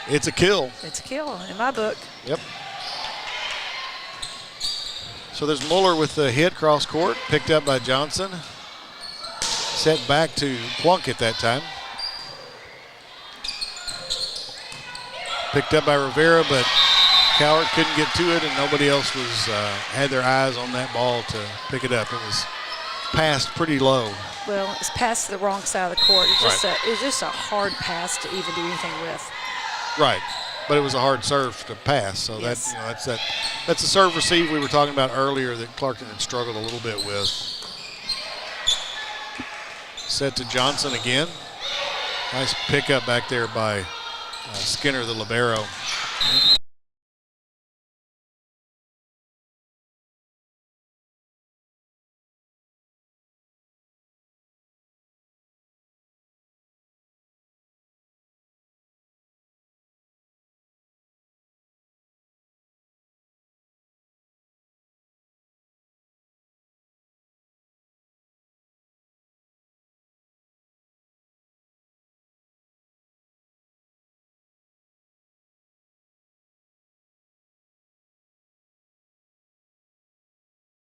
It's a kill. It's a kill in my book. Yep. So there's Mueller with the hit cross court, picked up by Johnson. Set back to Plunkett that time. Picked up by Rivera, but Cowart couldn't get to it, and nobody else was had their eyes on that ball to pick it up. It was passed pretty low. Well, it's passed to the wrong side of the court. It's just a hard pass to even do anything with. Right, but it was a hard serve to pass, so yes. That's the serve receive we were talking about earlier that Clarkton had struggled a little bit with. Set to Johnson again. Nice pickup back there by Skinner, the libero.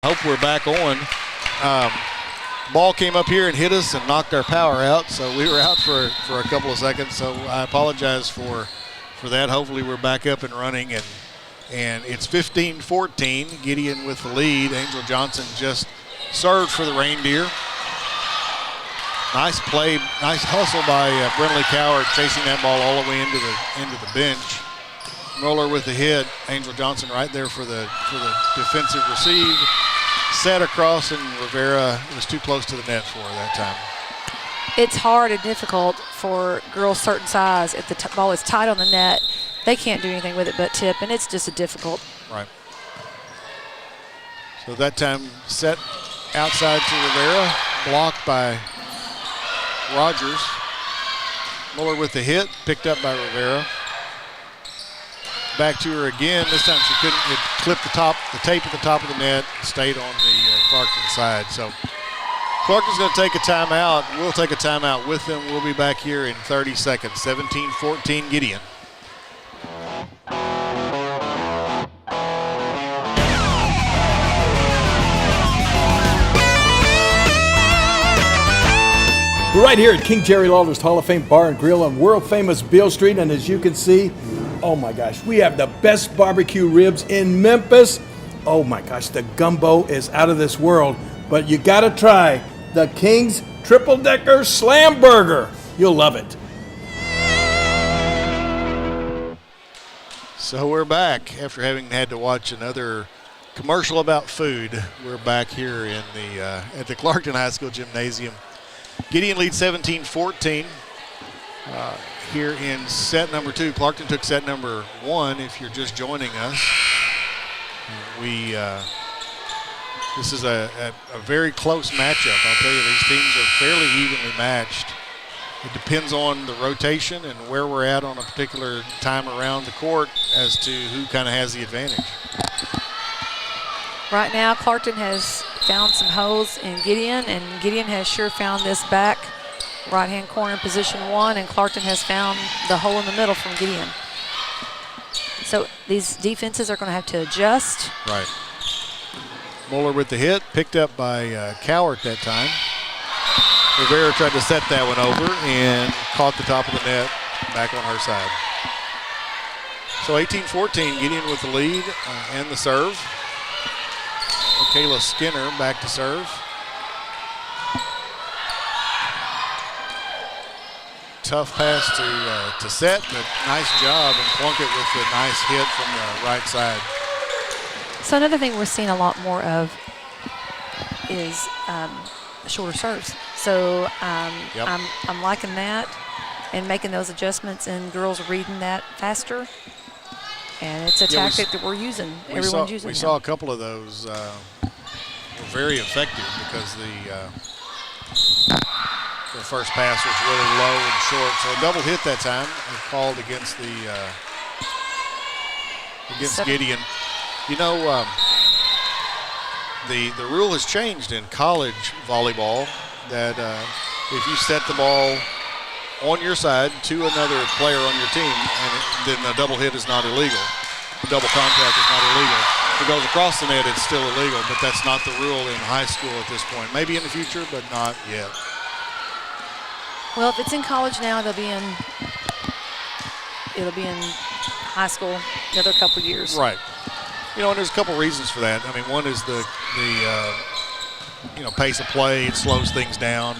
Hope we're back on. Ball came up here and hit us and knocked our power out, so we were out for a couple of seconds. So I apologize for that. Hopefully we're back up and running, and it's 15-14. Gideon with the lead. Angel Johnson just served for the Reindeer. Nice play, nice hustle by Brinley Cowart, chasing that ball all the way into the bench. Mueller with the hit. Angel Johnson right there for the defensive receive. Set across, and Rivera was too close to the net for her that time. It's hard and difficult for girls certain size. If the ball is tight on the net, they can't do anything with it but tip, and it's just a difficult. Right. So that time set outside to Rivera, blocked by Rogers. Mueller with the hit, picked up by Rivera. Back to her again. This time she couldn't. It clipped the tape at the top of the net, stayed on the Clarkton side. So Clarkton's going to take a timeout. We'll take a timeout with them. We'll be back here in 30 seconds. 17-14 Gideon. We're right here at King Jerry Lawler's Hall of Fame Bar and Grill on world famous Beale Street, and as you can see, oh my gosh, we have the best barbecue ribs in Memphis. Oh my gosh, the gumbo is out of this world, but you gotta try the King's Triple Decker Slam Burger. You'll love it. So we're back after having had to watch another commercial about food. We're back here in the at the Clarkton High School Gymnasium. Gideon leads 17-14 here in set number 2. Clarkton took set number 1 if you're just joining us. This is a very close matchup. I'll tell you, these teams are fairly evenly matched. It depends on the rotation and where we're at on a particular time around the court as to who kind of has the advantage. Right now, Clarkton has found some holes in Gideon, and Gideon has sure found this back right-hand corner in position 1, and Clarkton has found the hole in the middle from Gideon. So these defenses are going to have to adjust. Right. Mueller with the hit, picked up by Cowart that time. Rivera tried to set that one over and caught the top of the net back on her side. So 18-14, Gideon with the lead and the serve. Kayla Skinner back to serve. Tough pass to set, but nice job, and Plunkett with a nice hit from the right side. So another thing we're seeing a lot more of is shorter serves. So Yep. I'm liking that and making those adjustments, and girls reading that faster. And it's a tactic that we're using. Everyone's using. We saw a couple of those very effective because the first pass was really low and short. So a double hit that time was called against Gideon. You know, the rule has changed in college volleyball that if you set the ball on your side to another player on your team, then a double hit is not illegal. The double contact is not illegal. If it goes across the net, it's still illegal, but that's not the rule in high school at this point. Maybe in the future, but not yet. Well, if it's in college now, it'll be in high school another couple years. Right. You know, and there's a couple reasons for that. I mean, one is the pace of play. It slows things down.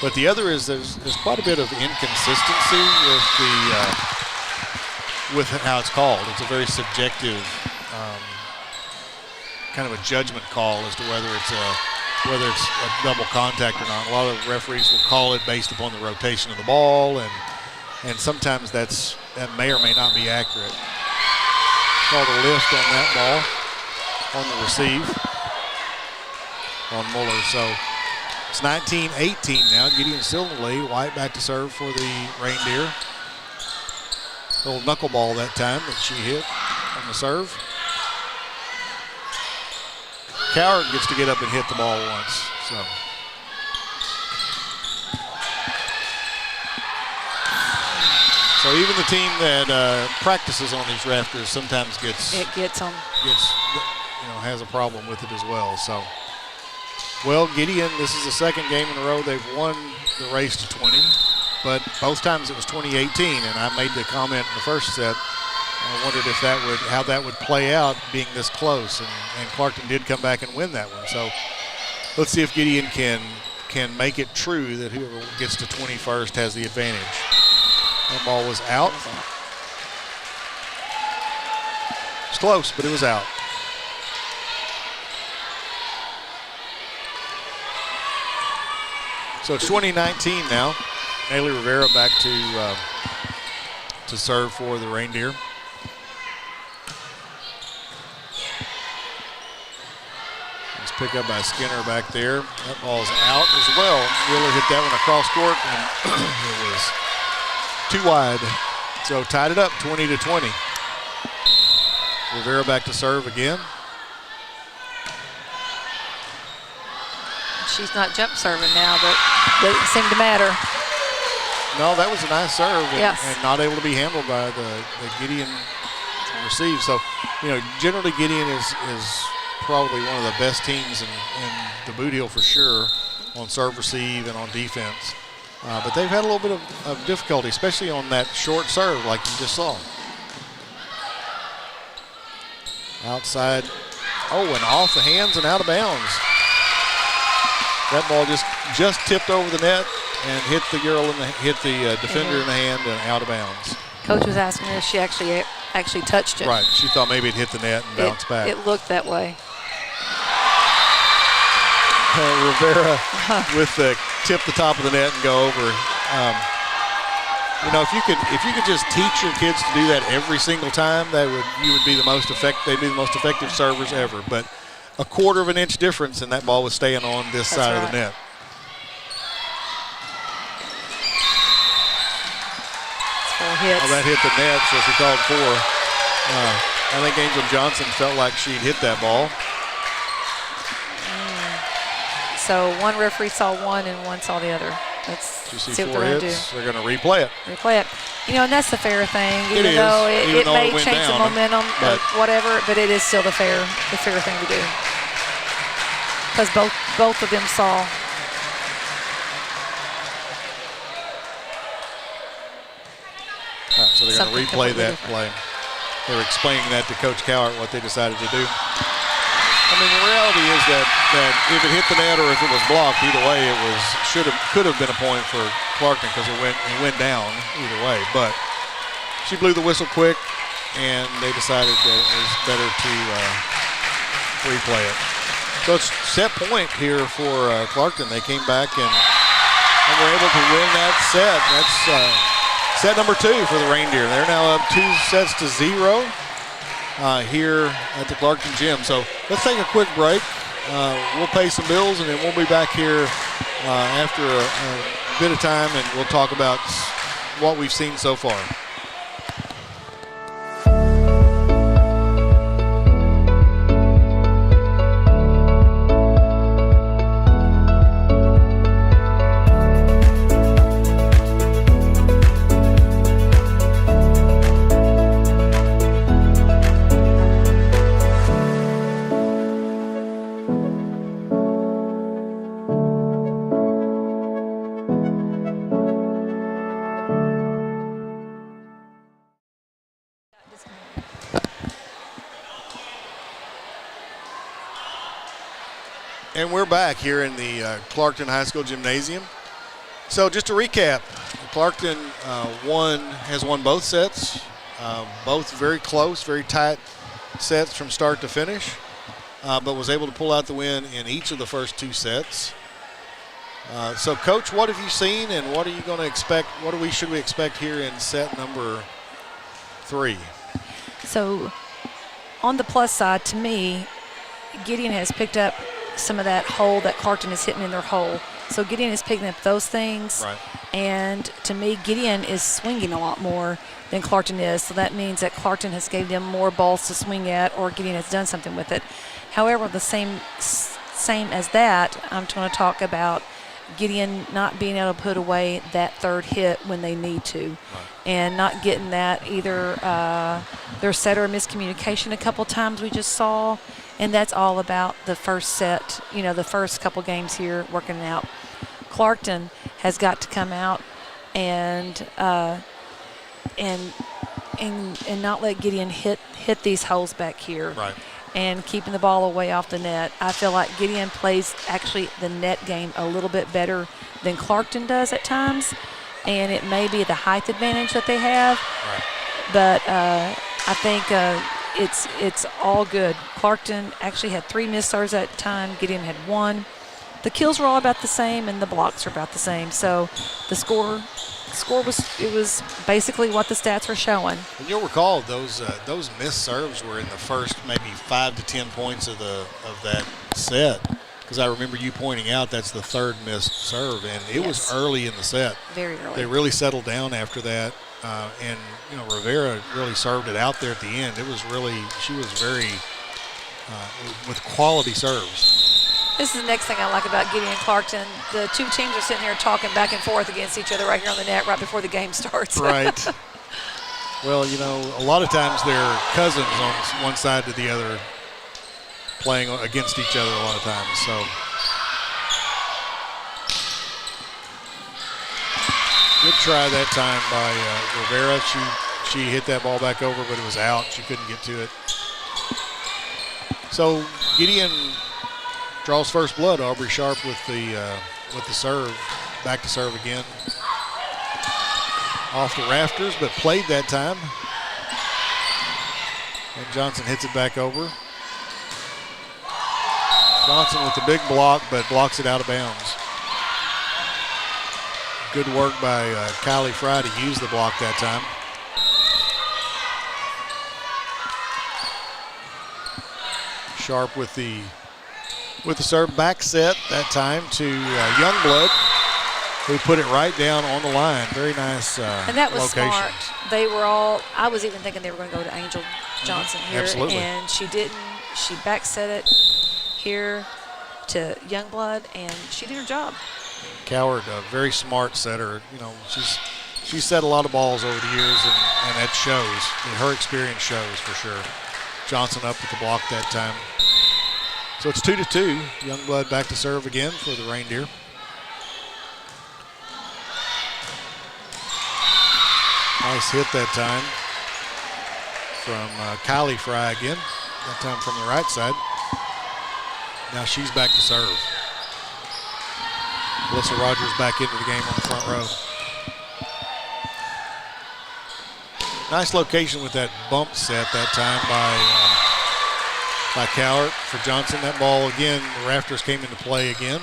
But the other is there's quite a bit of inconsistency with how it's called. It's a very subjective kind of a judgment call as to whether it's a double contact or not. A lot of referees will call it based upon the rotation of the ball, and sometimes that may or may not be accurate. Called a lift on that ball on the receive on Muller. So it's 19-18 now. Gideon still in the lead. White back to serve for the Reindeer. Little knuckleball that time that she hit on the serve. Coward gets to get up and hit the ball once. So even the team that practices on these rafters sometimes has a problem with it as well. So, well, Gideon, this is the second game in a row they've won the race to 20, but both times it was 2018, and I made the comment in the first set. I wondered if how that would play out being this close, and Clarkton did come back and win that one. So let's see if Gideon can make it true that whoever gets to 20 first has the advantage. That ball was out. It's close, but it was out. So it's 2019 now. Haley Rivera back to serve for the Reindeer. Nice pick up by Skinner back there. That ball's out as well. Wheeler hit that one across court, and it was too wide. So tied it up 20-20. Rivera back to serve again. She's not jump serving now, but doesn't seem to matter. No, that was a nice serve, yes. and not able to be handled by the Gideon receive. So, generally Gideon is probably one of the best teams in the Boot Heel for sure on serve receive and on defense. But they've had a little bit of difficulty, especially on that short serve like you just saw. Outside, and off the hands and out of bounds. That ball just tipped over the net and hit the defender in the hand and out of bounds. Coach was asking her if she actually touched it. Right, she thought maybe it hit the net and bounced back. It looked that way. Rivera with the tip the top of the net and go over. If you could just teach your kids to do that every single time, they'd be the most effective servers ever. But a quarter of an inch difference, and that ball was staying on this side of the net. Hits. That hit the net, so she called 4. I think Angel Johnson felt like she'd hit that ball. So one referee saw one and one saw the other. Let's see what they're going to do. They're going to replay it. And that's the fair thing. Even though it may change the momentum, but whatever, but it is still the fair thing to do. Because both of them saw. So they're going to replay that play. They were explaining that to Coach Cowart what they decided to do. I mean, the reality is that if it hit the net or if it was blocked, either way, could have been a point for Clarkton because it went down either way. But she blew the whistle quick, and they decided that it was better to replay it. So it's set point here for Clarkton. They came back and were able to win that set. That's set number 2 for the Reindeer. They're now up 2-0 here at the Clarkton Gym. So let's take a quick break, we'll pay some bills, and then we'll be back here after a bit of time, and we'll talk about what we've seen so far. And we're back here in the Clarkton High School Gymnasium. So just to recap, Clarkton has won both sets, both very close, very tight sets from start to finish, but was able to pull out the win in each of the first 2 sets. So, Coach, what have you seen, and what are you going to expect? What should we expect here in set number 3? So, on the plus side, to me, Gideon has picked up some of that hole that Clarkton is hitting in their hole. So Gideon is picking up those things. Right. And to me, Gideon is swinging a lot more than Clarkton is. So that means that Clarkton has gave them more balls to swing at, or Gideon has done something with it. However, the same as that, I'm going to talk about Gideon not being able to put away that third hit when they need to. Right. And not getting that either their setter miscommunication a couple times we just saw. And that's all about the first set, the first couple games here working it out. Clarkton has got to come out and not let Gideon hit these holes back here. Right. And keeping the ball away off the net. I feel like Gideon plays actually the net game a little bit better than Clarkton does at times. And it may be the height advantage that they have. Right. But I think it's all good. Clarkton actually had 3 missed serves at the time. Gideon had 1. The kills were all about the same, and the blocks were about the same. So the score was basically what the stats were showing. And you'll recall those missed serves were in the first maybe 5 to 10 points of that set. Because I remember you pointing out that's the 3rd missed serve, and it was early in the set. Very early. They really settled down after that. And Rivera really served it out there at the end. She was very with quality serves. This is the next thing I like about Gideon and Clarkton. The 2 teams are sitting here talking back and forth against each other right here on the net right before the game starts. Right. Well, a lot of times they're cousins on one side to the other, playing against each other a lot of times. So. Good try that time by Rivera. She hit that ball back over, but it was out. She couldn't get to it. So Gideon draws first blood. Aubrey Sharp with the serve, back to serve again. Off the rafters, but played that time. And Johnson hits it back over. Johnson with the big block, but blocks it out of bounds. Good work by Kylie Fry to use the block that time. Sharp with the serve, back set that time to Youngblood, who put it right down on the line. Very nice and that was location. Smart. They were all, I was even thinking they were going to go to Angel Johnson here. Absolutely. And she didn't. She back set it here to Youngblood, and she did her job. Coward, a very smart setter. She's set a lot of balls over the years, and that shows. Her experience shows for sure. Johnson up with the block that time. So it's 2-2. Youngblood back to serve again for the Reindeer. Nice hit that time from Kylie Fry again. That time from the right side. Now she's back to serve. Alyssa Rogers back into the game on the front row. Nice location with that bump set that time by Cowart for Johnson. That ball again, the rafters came into play again.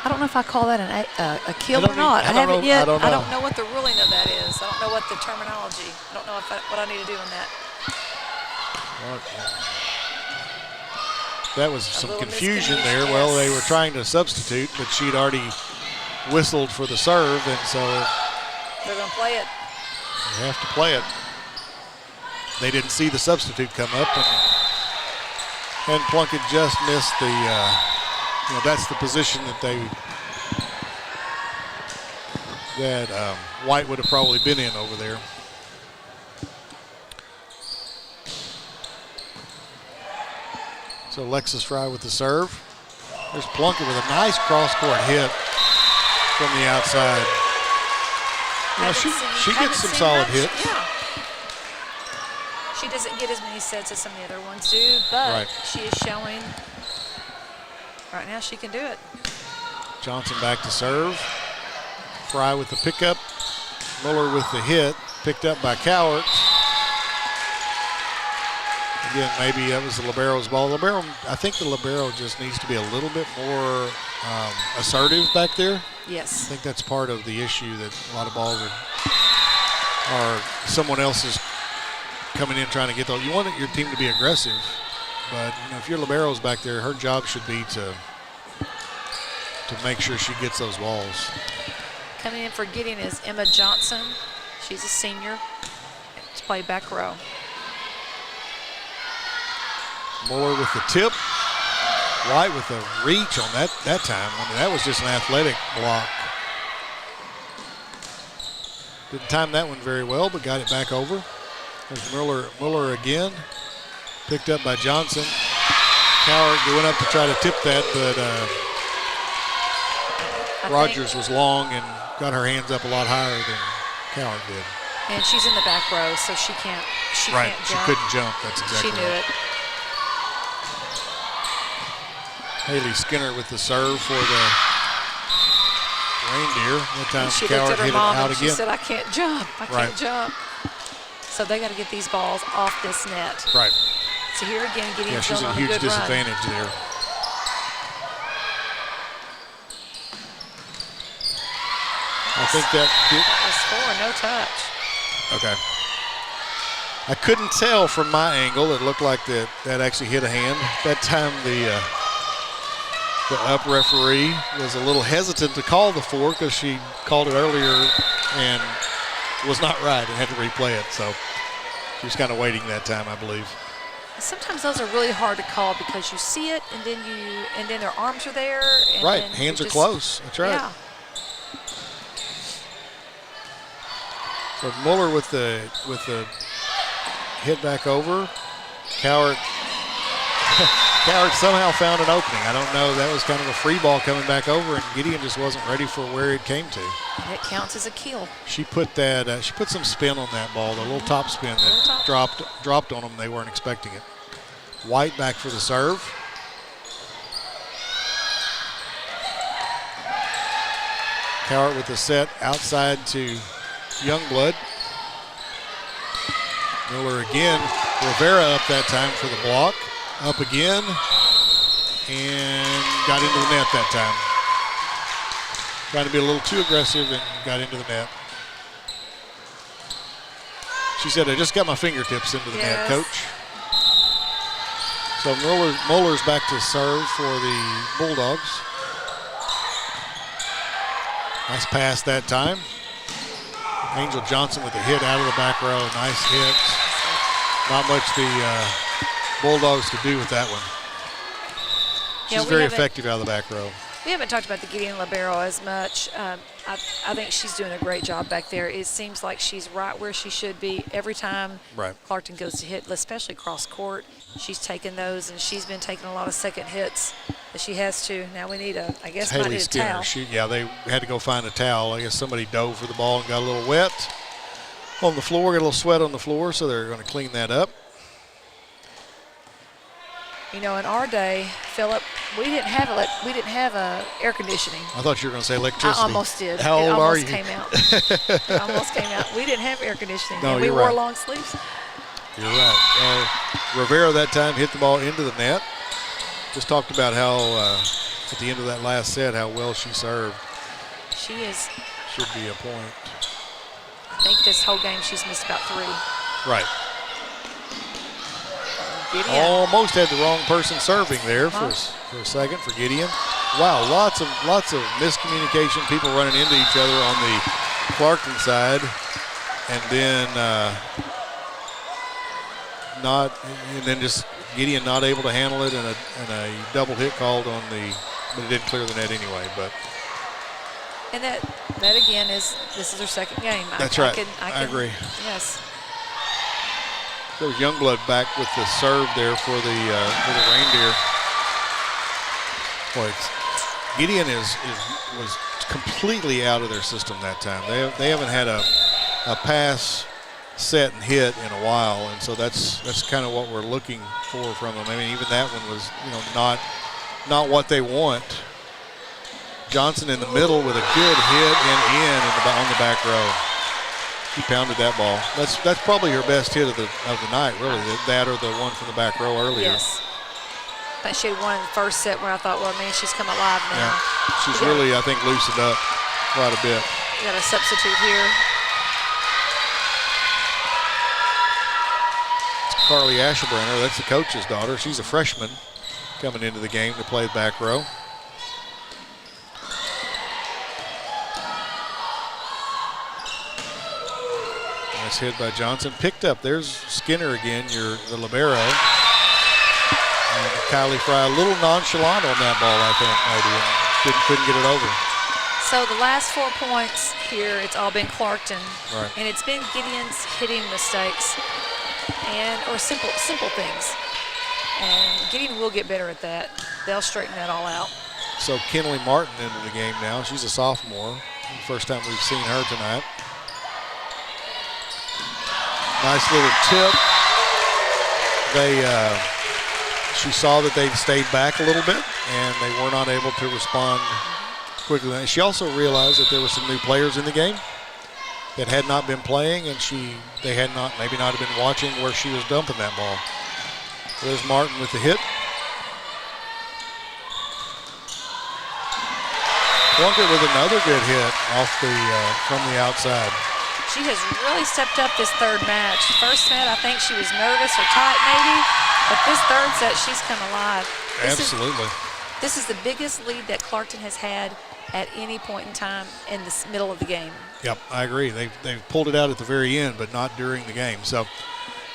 I don't know if I call that a kill or not. I haven't yet. I don't know what the ruling of that is. I don't know what the terminology. I don't know what I need to do on that. That was some little confusion miscommunication, there. Well, they yes. were trying to substitute, but she'd already whistled for the serve, and so They're going to play it. they have to play it. They didn't see the substitute come up, and Plunkett just missed the, that's the position that White would have probably been in over there. So Alexis Fry with the serve. There's Plunkett with a nice cross-court hit from the outside. She gets some solid hits. Yeah. She doesn't get as many sets as some of the other ones do, but she is showing right now she can do it. Johnson back to serve. Fry with the pickup. Muller with the hit. Picked up by Cowart. Again, maybe that was the libero's ball. I think the libero just needs to be a little bit more assertive back there. Yes. I think that's part of the issue, that a lot of balls are someone else is coming in trying to get those. You want your team to be aggressive, but if your libero's back there, her job should be to make sure she gets those balls. Coming in for Gideon is Emma Johnson. She's a senior. To play back row. Muller with the tip. White with the reach on that time. I mean, that was just an athletic block. Didn't time that one very well, but got it back over. There's Muller again. Picked up by Johnson. Cowart going up to try to tip that, but Rogers was long and got her hands up a lot higher than Cowart did. And she's in the back row, so she can't jump. She couldn't jump. That's exactly She knew it. Haley Skinner with the serve for the Reindeer. That time She Cowart looked at her hit it mom out and again. she said, I can't jump. I can't jump. So they got to get these balls off this net. Right. So here again, Gideon's she's going a on huge a good disadvantage run. there. I think that was 4, no touch. Okay. I couldn't tell from my angle. It looked like that actually hit a hand. That time the up referee was a little hesitant to call the 4 because she called it earlier and was not right and had to replay it. So she was kind of waiting that time, I believe. Sometimes those are really hard to call because you see it and then their arms are there. And right, then hands are close. That's right. Yeah. So Muller with the hit back over. Cowart somehow found an opening. I don't know. That was kind of a free ball coming back over, and Gideon just wasn't ready for where it came to. And it counts as a kill. She put that. She put some spin on that ball. The little top spin that dropped on them. They weren't expecting it. White back for the serve. Cowart with the set outside to Youngblood. Miller again. Rivera up that time for the block. Up again. And got into the net that time. Trying to be a little too aggressive and got into the net. She said, I just got my fingertips into the net, Coach. So Muller's back to serve for the Bulldogs. Nice pass that time. Angel Johnson with a hit out of the back row. Nice hit. Not much the Bulldogs could do with that one. She's very effective out of the back row. We haven't talked about the Gideon libero as much. I think she's doing a great job back there. It seems like she's right where she should be every time Clarkton goes to hit, especially cross court. She's taken those, and she's been taking a lot of second hits that she has to. Now we need I guess might need a towel. They had to go find a towel. I guess somebody dove for the ball and got a little wet on the floor, got a little sweat on the floor, so they're going to clean that up. You know, in our day, Philip, we didn't have air conditioning. I thought you were going to say electricity. I almost did. How old are you? It almost came out. We didn't have air conditioning. No, and we wore long sleeves. You're right. Rivera that time hit the ball into the net. Just talked about how at the end of that last set how well she served. She is. Should be a point. I think this whole game she's missed about 3. Right. Gideon. Almost had the wrong person serving there for a second for Gideon. Wow, lots of miscommunication, people running into each other on the Clarkton side, and then just Gideon not able to handle it, and a double hit called on but it didn't clear the net anyway. And that again this is their second game. That's right. I agree. Yes. There's Youngblood back with the serve there for the Reindeer. Boy, Gideon was completely out of their system that time. They haven't had a pass set and hit in a while, and so that's kind of what we're looking for from them. I mean, even that one was not what they want. Johnson in the middle with a good hit and on the back row. He pounded that ball. That's probably her best hit of the night, really. That or the one from the back row earlier. Yes. But she had one in the first set where I thought, well, man, she's come alive now. Yeah. She's really, I think, loosened up quite a bit. You got a substitute here. It's Carly Asherbrenner. That's the coach's daughter. She's a freshman coming into the game to play the back row. Nice hit by Johnson. Picked up. There's Skinner again, the libero. And Kylie Fry a little nonchalant on that ball, I think, maybe, and couldn't get it over. So the last 4 points here, it's all been Clarkton. Right. And it's been Gideon's hitting mistakes or simple things. And Gideon will get better at that. They'll straighten that all out. So Kinley Martin into the game now. She's a sophomore. First time we've seen her tonight. Nice little tip. She saw that they stayed back a little bit, and they were not able to respond quickly. She also realized that there were some new players in the game that had not been playing, and they had maybe not have been watching where she was dumping that ball. There's Martin with the hit. Plunkett with another good hit off from the outside. She has really stepped up this third match. First set, I think she was nervous or tight maybe, but this third set, she's come alive. Absolutely. This is the biggest lead that Clarkton has had at any point in time in the middle of the game. Yep, I agree. They've pulled it out at the very end, but not during the game. So,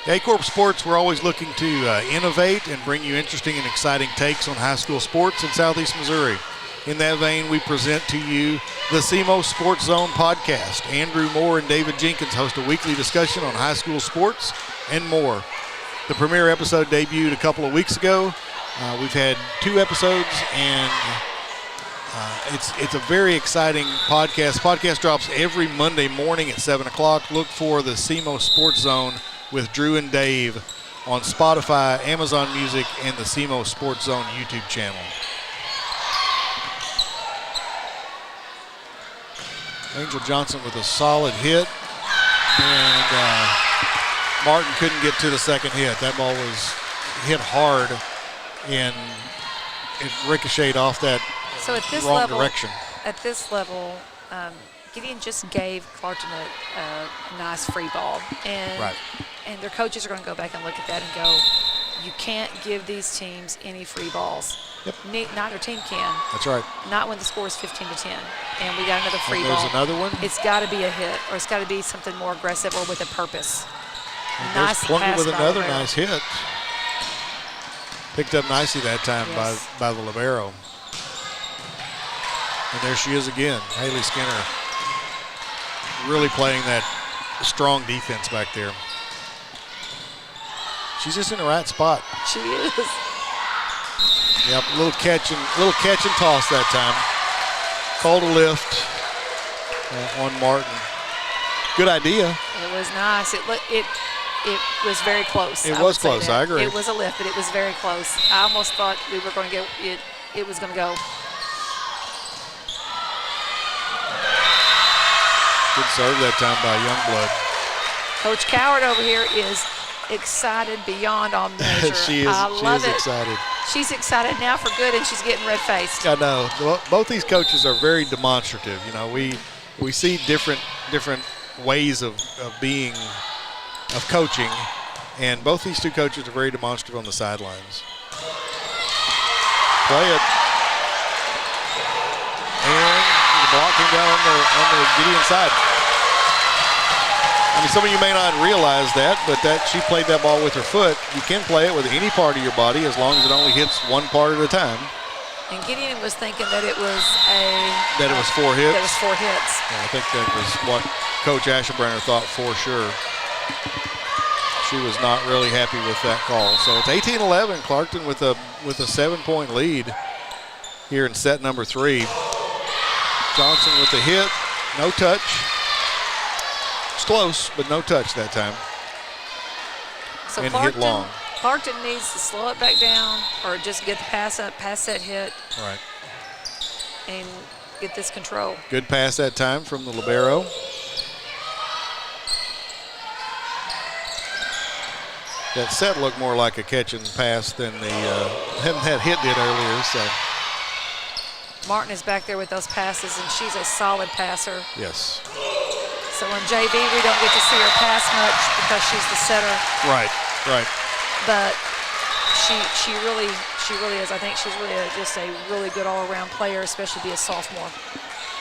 Aycorp Sports, we're always looking to innovate and bring you interesting and exciting takes on high school sports in Southeast Missouri. In that vein, we present to you the SEMO Sports Zone podcast. Andrew Moore and David Jenkins host a weekly discussion on high school sports and more. The premiere episode debuted a couple of weeks ago. We've had 2 episodes, and it's a very exciting podcast. Podcast drops every Monday morning at 7 o'clock. Look for the SEMO Sports Zone with Drew and Dave on Spotify, Amazon Music, and the SEMO Sports Zone YouTube channel. Angel Johnson with a solid hit, and Martin couldn't get to the second hit. That ball was hit hard, and it ricocheted off that wrong direction. At this level, Gideon just gave Clarkton a nice free ball, and their coaches are going to go back and look at that and go, you can't give these teams any free balls. Yep. Neither team can. That's right. Not when the score is 15-10, and we got another free ball. There's another one. It's got to be a hit, or it's got to be something more aggressive or with a purpose. Nice pass with another nice hit. Picked up nicely that time by the libero. And there she is again, Haley Skinner. Really playing that strong defense back there. She's just in the right spot. She is. Yep, little catch and toss that time. Called a lift on Martin. Good idea. It was nice. It was very close. It was close. I agree. It was a lift, but it was very close. I almost thought we were going to get it. It was going to go. Good serve that time by Youngblood. Coach Coward over here is excited beyond all measure. She is. I love it. Excited. She's excited now for good, and she's getting red-faced. I know. Both these coaches are very demonstrative. You know, we see different ways of coaching, And both these two coaches are very demonstrative on the sidelines. Play it. And the block came down on the Gideon side. I mean, some of you may not realize that, but she played that ball with her foot. You can play it with any part of your body as long as it only hits one part at a time. And Gideon was thinking that it was That it was 4 hits? That it was 4 hits. Yeah, I think that was what Coach Ashelbrenner thought for sure. She was not really happy with that call. So it's 18-11, Clarkton with a 7-point lead here in set number 3. Johnson with the hit, no touch. It's close, but no touch that time. So and hit long. Clarkton needs to slow it back down or just get the pass up, pass that hit. Right. And get this control. Good pass that time from the libero. That set looked more like a catch and pass than that hit did earlier. So Martin is back there with those passes, and she's a solid passer. Yes. So on JV, we don't get to see her pass much because she's the setter. Right. But she really is. I think she's really just a really good all-around player, especially be a sophomore.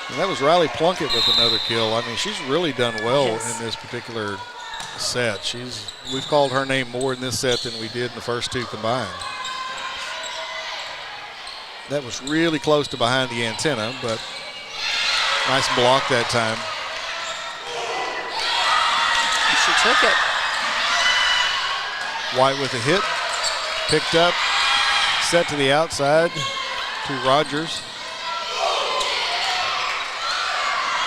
And that was Riley Plunkett with another kill. I mean, she's really done well in this particular set. We've called her name more in this set than we did in the first 2 combined. That was really close to behind the antenna, but nice block that time. She took it. White with a hit, picked up, set to the outside to Rogers.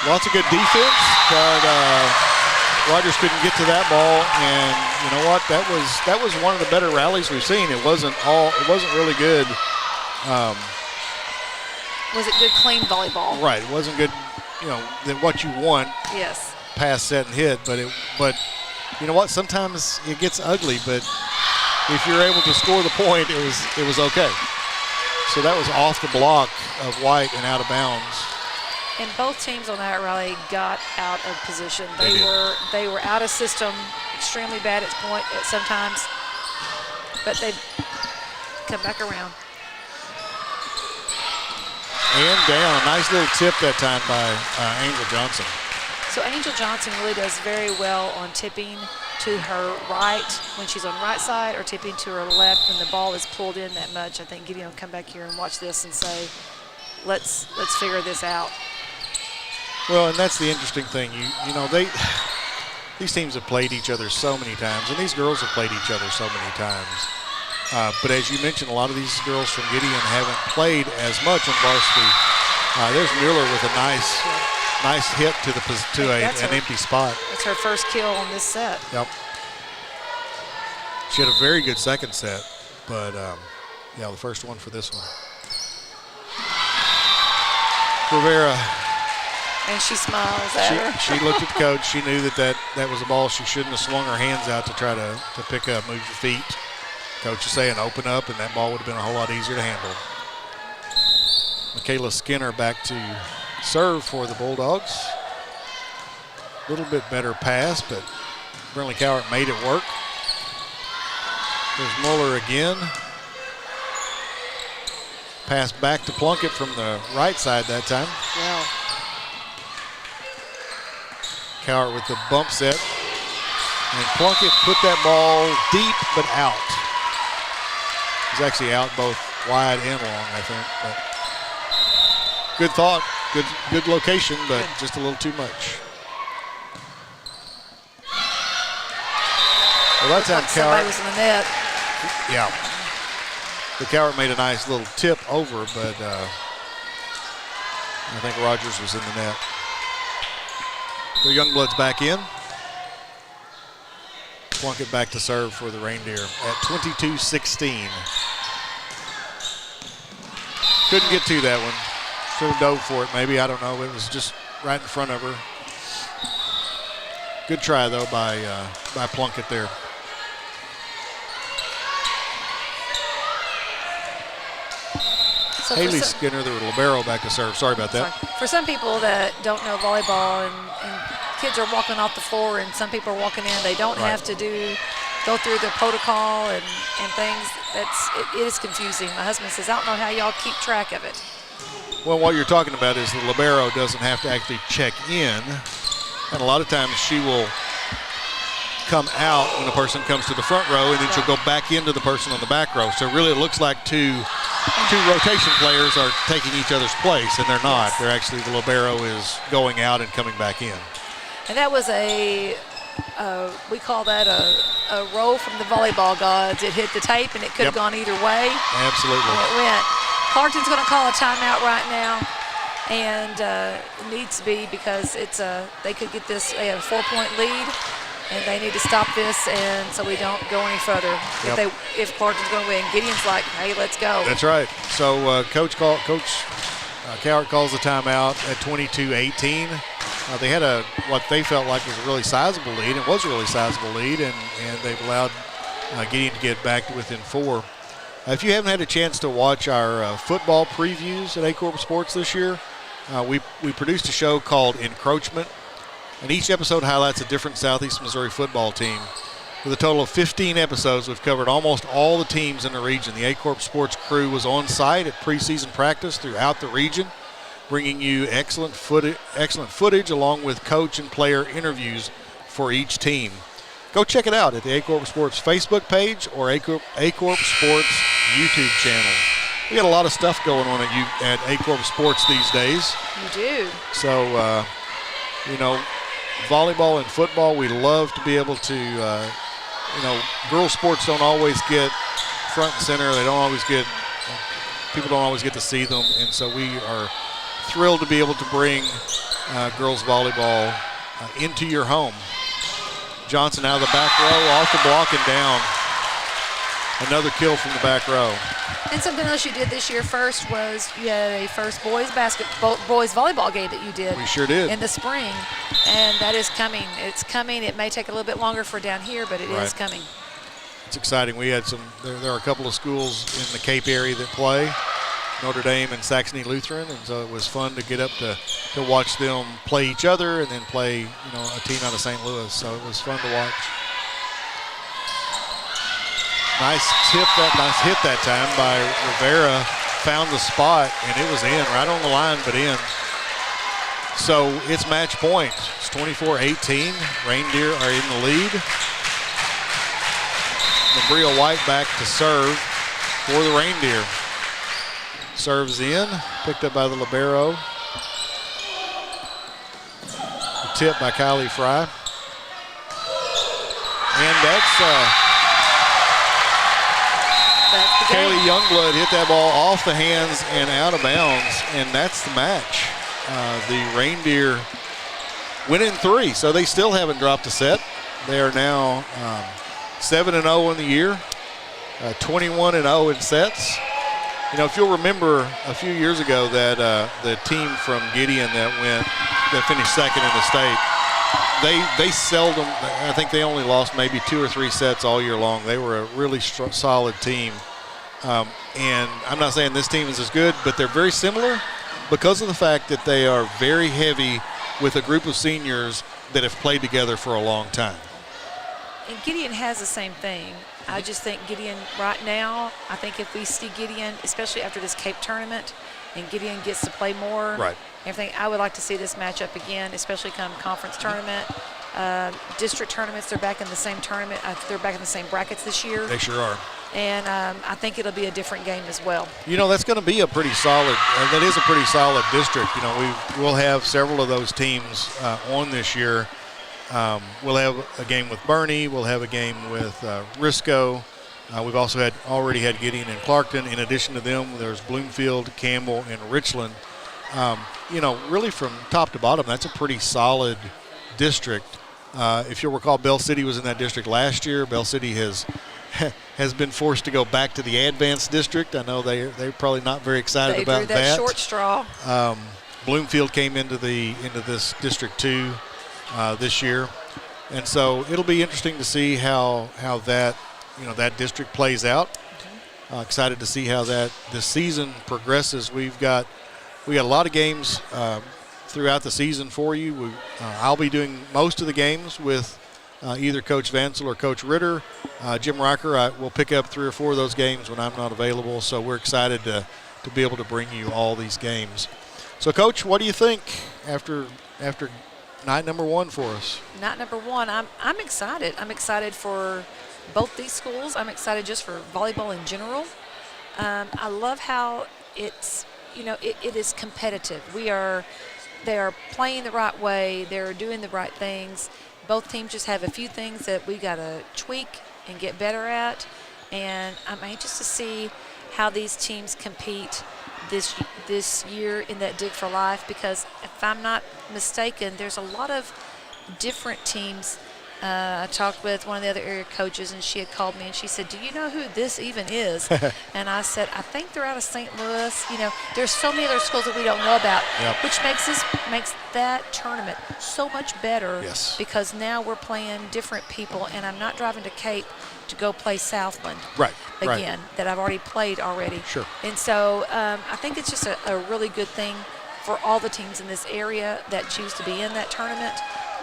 Lots of good defense, but Rogers couldn't get to that ball, and you know what? That was one of the better rallies we've seen. It wasn't really good. Was it good, clean volleyball? Right. It wasn't good. What you want. Yes. Pass, set, and hit, but you know what? Sometimes it gets ugly, but if you're able to score the point, it was okay. So that was off the block of White and out of bounds. And both teams on that rally got out of position. They were out of system, extremely bad at sometimes, but they come back around. And down, nice little tip that time by Angel Johnson. So Angel Johnson really does very well on tipping to her right when she's on right side or tipping to her left when the ball is pulled in that much. I think Gideon will come back here and watch this and say, let's figure this out. Well, and that's the interesting thing. These teams have played each other so many times, and these girls have played each other so many times. But as you mentioned, a lot of these girls from Gideon haven't played as much on varsity. There's Mueller with a nice hit to an empty spot. That's her first kill on this set. Yep. She had a very good second set, but the first one for this one. Rivera. And she smiles at her. She looked at the coach. She knew that was a ball she shouldn't have swung her hands out to try to pick up, move your feet. Coach is saying open up, and that ball would have been a whole lot easier to handle. Michaela Skinner back to serve for the Bulldogs. A little bit better pass, but Brinley Cowart made it work. There's Mueller again. Pass back to Plunkett from the right side that time. Yeah. Cowart with the bump set. And Plunkett put that ball deep but out. He's actually out both wide and long, I think. But good thought, good location, but just a little too much. Well, that time somebody was in the net. Yeah. The Cowart made a nice little tip over, but I think Rogers was in the net. The Youngbloods back in. Plunkett back to serve for the Reindeer at 22-16. Couldn't get to that one. Should have dove for it maybe. I don't know. It was just right in front of her. Good try, though, by Plunkett there. So Haley Skinner, the libero, back to serve. Sorry about that. For some people that don't know volleyball and kids are walking off the floor and some people are walking in, they don't have to do go through the protocol and things. It is confusing. My husband says, I don't know how y'all keep track of it. Well, what you're talking about is the libero doesn't have to actually check in, and a lot of times she will come out when the person comes to the front row, and then she'll go back into the person on the back row. So really it looks like two rotation players are taking each other's place, and they're not. They're actually, the libero is going out and coming back in. And that was we call that a roll from the volleyball gods. It hit the tape, and it could have gone either way. Absolutely. And it went. Clarkton's going to call a timeout right now, and it needs to be because they could get this. They have a 4-point lead, and they need to stop this, and so we don't go any further. Yep. If Clarkton's going to win, Gideon's like, hey, let's go. That's right. So Coach Cowart calls the timeout at 22-18. They had what they felt like was a really sizable lead. It was a really sizable lead, and they've allowed Gideon to get back to within 4. If you haven't had a chance to watch our football previews at Aycorp Sports this year, we produced a show called Encroachment, and each episode highlights a different Southeast Missouri football team. With a total of 15 episodes, we've covered almost all the teams in the region. The Aycorp Sports crew was on site at preseason practice throughout the region, bringing you excellent footage along with coach and player interviews for each team. Go check it out at the Aycorp Sports Facebook page or Aycorp Sports YouTube channel. We got a lot of stuff going on at Aycorp Sports these days. You do. So, volleyball and football, we love to be able to, girls sports don't always get front and center. People don't always get to see them. And so we are thrilled to be able to bring girls volleyball into your home. Johnson out of the back row, off the block and down. Another kill from the back row. And something else you did this year first was you had a first boys volleyball game that you did. We sure did. In the spring, and that is coming. It's coming. It may take a little bit longer for down here, but it is coming. It's exciting. We had there are a couple of schools in the Cape area that play, Notre Dame and Saxony Lutheran, and so it was fun to get up to watch them play each other and then play, a team out of St. Louis. So it was fun to watch. Nice hit that time by Rivera. Found the spot, and it was in, right on the line, but in. So it's match point. It's 24-18. Reindeer are in the lead. Maria White back to serve for the Reindeer. Serves in, picked up by the libero. The tip by Kylie Fry. And that's Kaylee Youngblood hit that ball off the hands and out of bounds, and that's the match. The Reindeer win in 3, so they still haven't dropped a set. They are now 7-0 in the year, 21-0 in sets. If you'll remember a few years ago that the team from Gideon that finished second in the state, they seldom, I think they only lost maybe 2 or 3 sets all year long. They were a really solid team. And I'm not saying this team is as good, but they're very similar because of the fact that they are very heavy with a group of seniors that have played together for a long time. And Gideon has the same thing. I just think Gideon right now, I think if we see Gideon, especially after this Cape tournament, and Gideon gets to play more, everything, I would like to see this matchup again, especially come conference tournament. District tournaments, they're back in the same tournament. They're back in the same brackets this year. They sure are. And I think it'll be a different game as well. That's going to be a pretty solid, that is a pretty solid district. We'll have several of those teams on this year. We'll have a game with Bernie. We'll have a game with Risco. We've also already had Gideon and Clarkton. In addition to them, there's Bloomfield, Campbell, and Richland. Really from top to bottom, that's a pretty solid district. If you'll recall, Bell City was in that district last year. Bell City has been forced to go back to the advanced district. I know they're probably not very excited about that. They drew that short straw. Bloomfield came into this District 2 this year, and so it'll be interesting to see how that that district plays out. Excited to see how this season progresses. We got a lot of games throughout the season for you. I'll be doing most of the games with either Coach Vansel or Coach Ritter. Jim Rocker will pick up 3 or 4 of those games when I'm not available, so we're excited to be able to bring you all these games. So, Coach, what do you think after night number 1 for us? Night number 1, I'm excited. I'm excited for both these schools. I'm excited just for volleyball in general. I love how it's, it is competitive. They are playing the right way. They're doing the right things. Both teams just have a few things that we got to tweak and get better at. And I'm anxious to see how these teams compete this year in that Dig for Life, because if I'm not mistaken, there's a lot of different teams. I talked with one of the other area coaches, and she had called me, and she said, "Do you know who this even is?" And I said, "I think they're out of St. Louis." There's so many other schools that we don't know about, which makes that tournament so much better. Yes. Because now we're playing different people, and I'm not driving to Cape to go play Southland again that I've already played already. Sure. And so I think it's just a really good thing for all the teams in this area that choose to be in that tournament.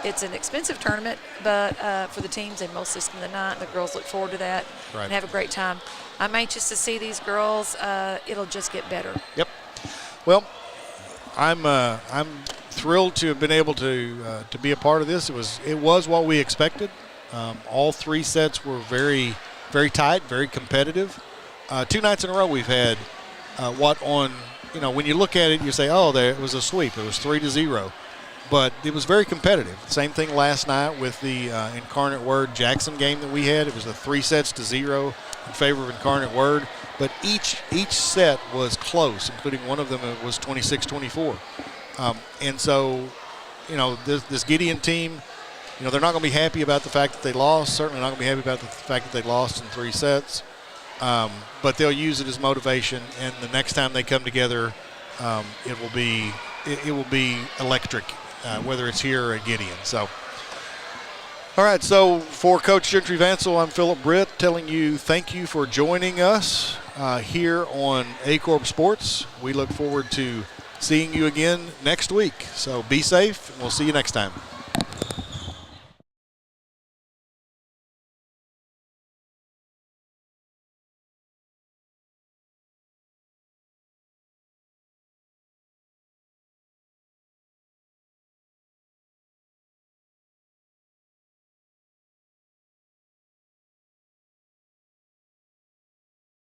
It's an expensive tournament, but for the teams, they mostly spend the night, and the girls look forward to that and have a great time. I'm anxious to see these girls. It'll just get better. Yep. Well, I'm thrilled to have been able to be a part of this. It was what we expected. All 3 sets were very, very tight, very competitive. 2 nights in a row we've had when you look at it, you say, oh, it was a sweep. It was 3-0. But it was very competitive. Same thing last night with the Incarnate Word Jackson game that we had. It was 3-0 in favor of Incarnate Word. But each set was close, including one of them was 26-24. And so, this Gideon team, they're not going to be happy about the fact that they lost. Certainly not going to be happy about the fact that they lost in 3 sets. But they'll use it as motivation. And the next time they come together, it will be electric. Whether it's here or at Gideon. So, all right, so for Coach Gentry Vansel, I'm Philip Britt telling you thank you for joining us here on Aycorp Sports. We look forward to seeing you again next week. So be safe, and we'll see you next time.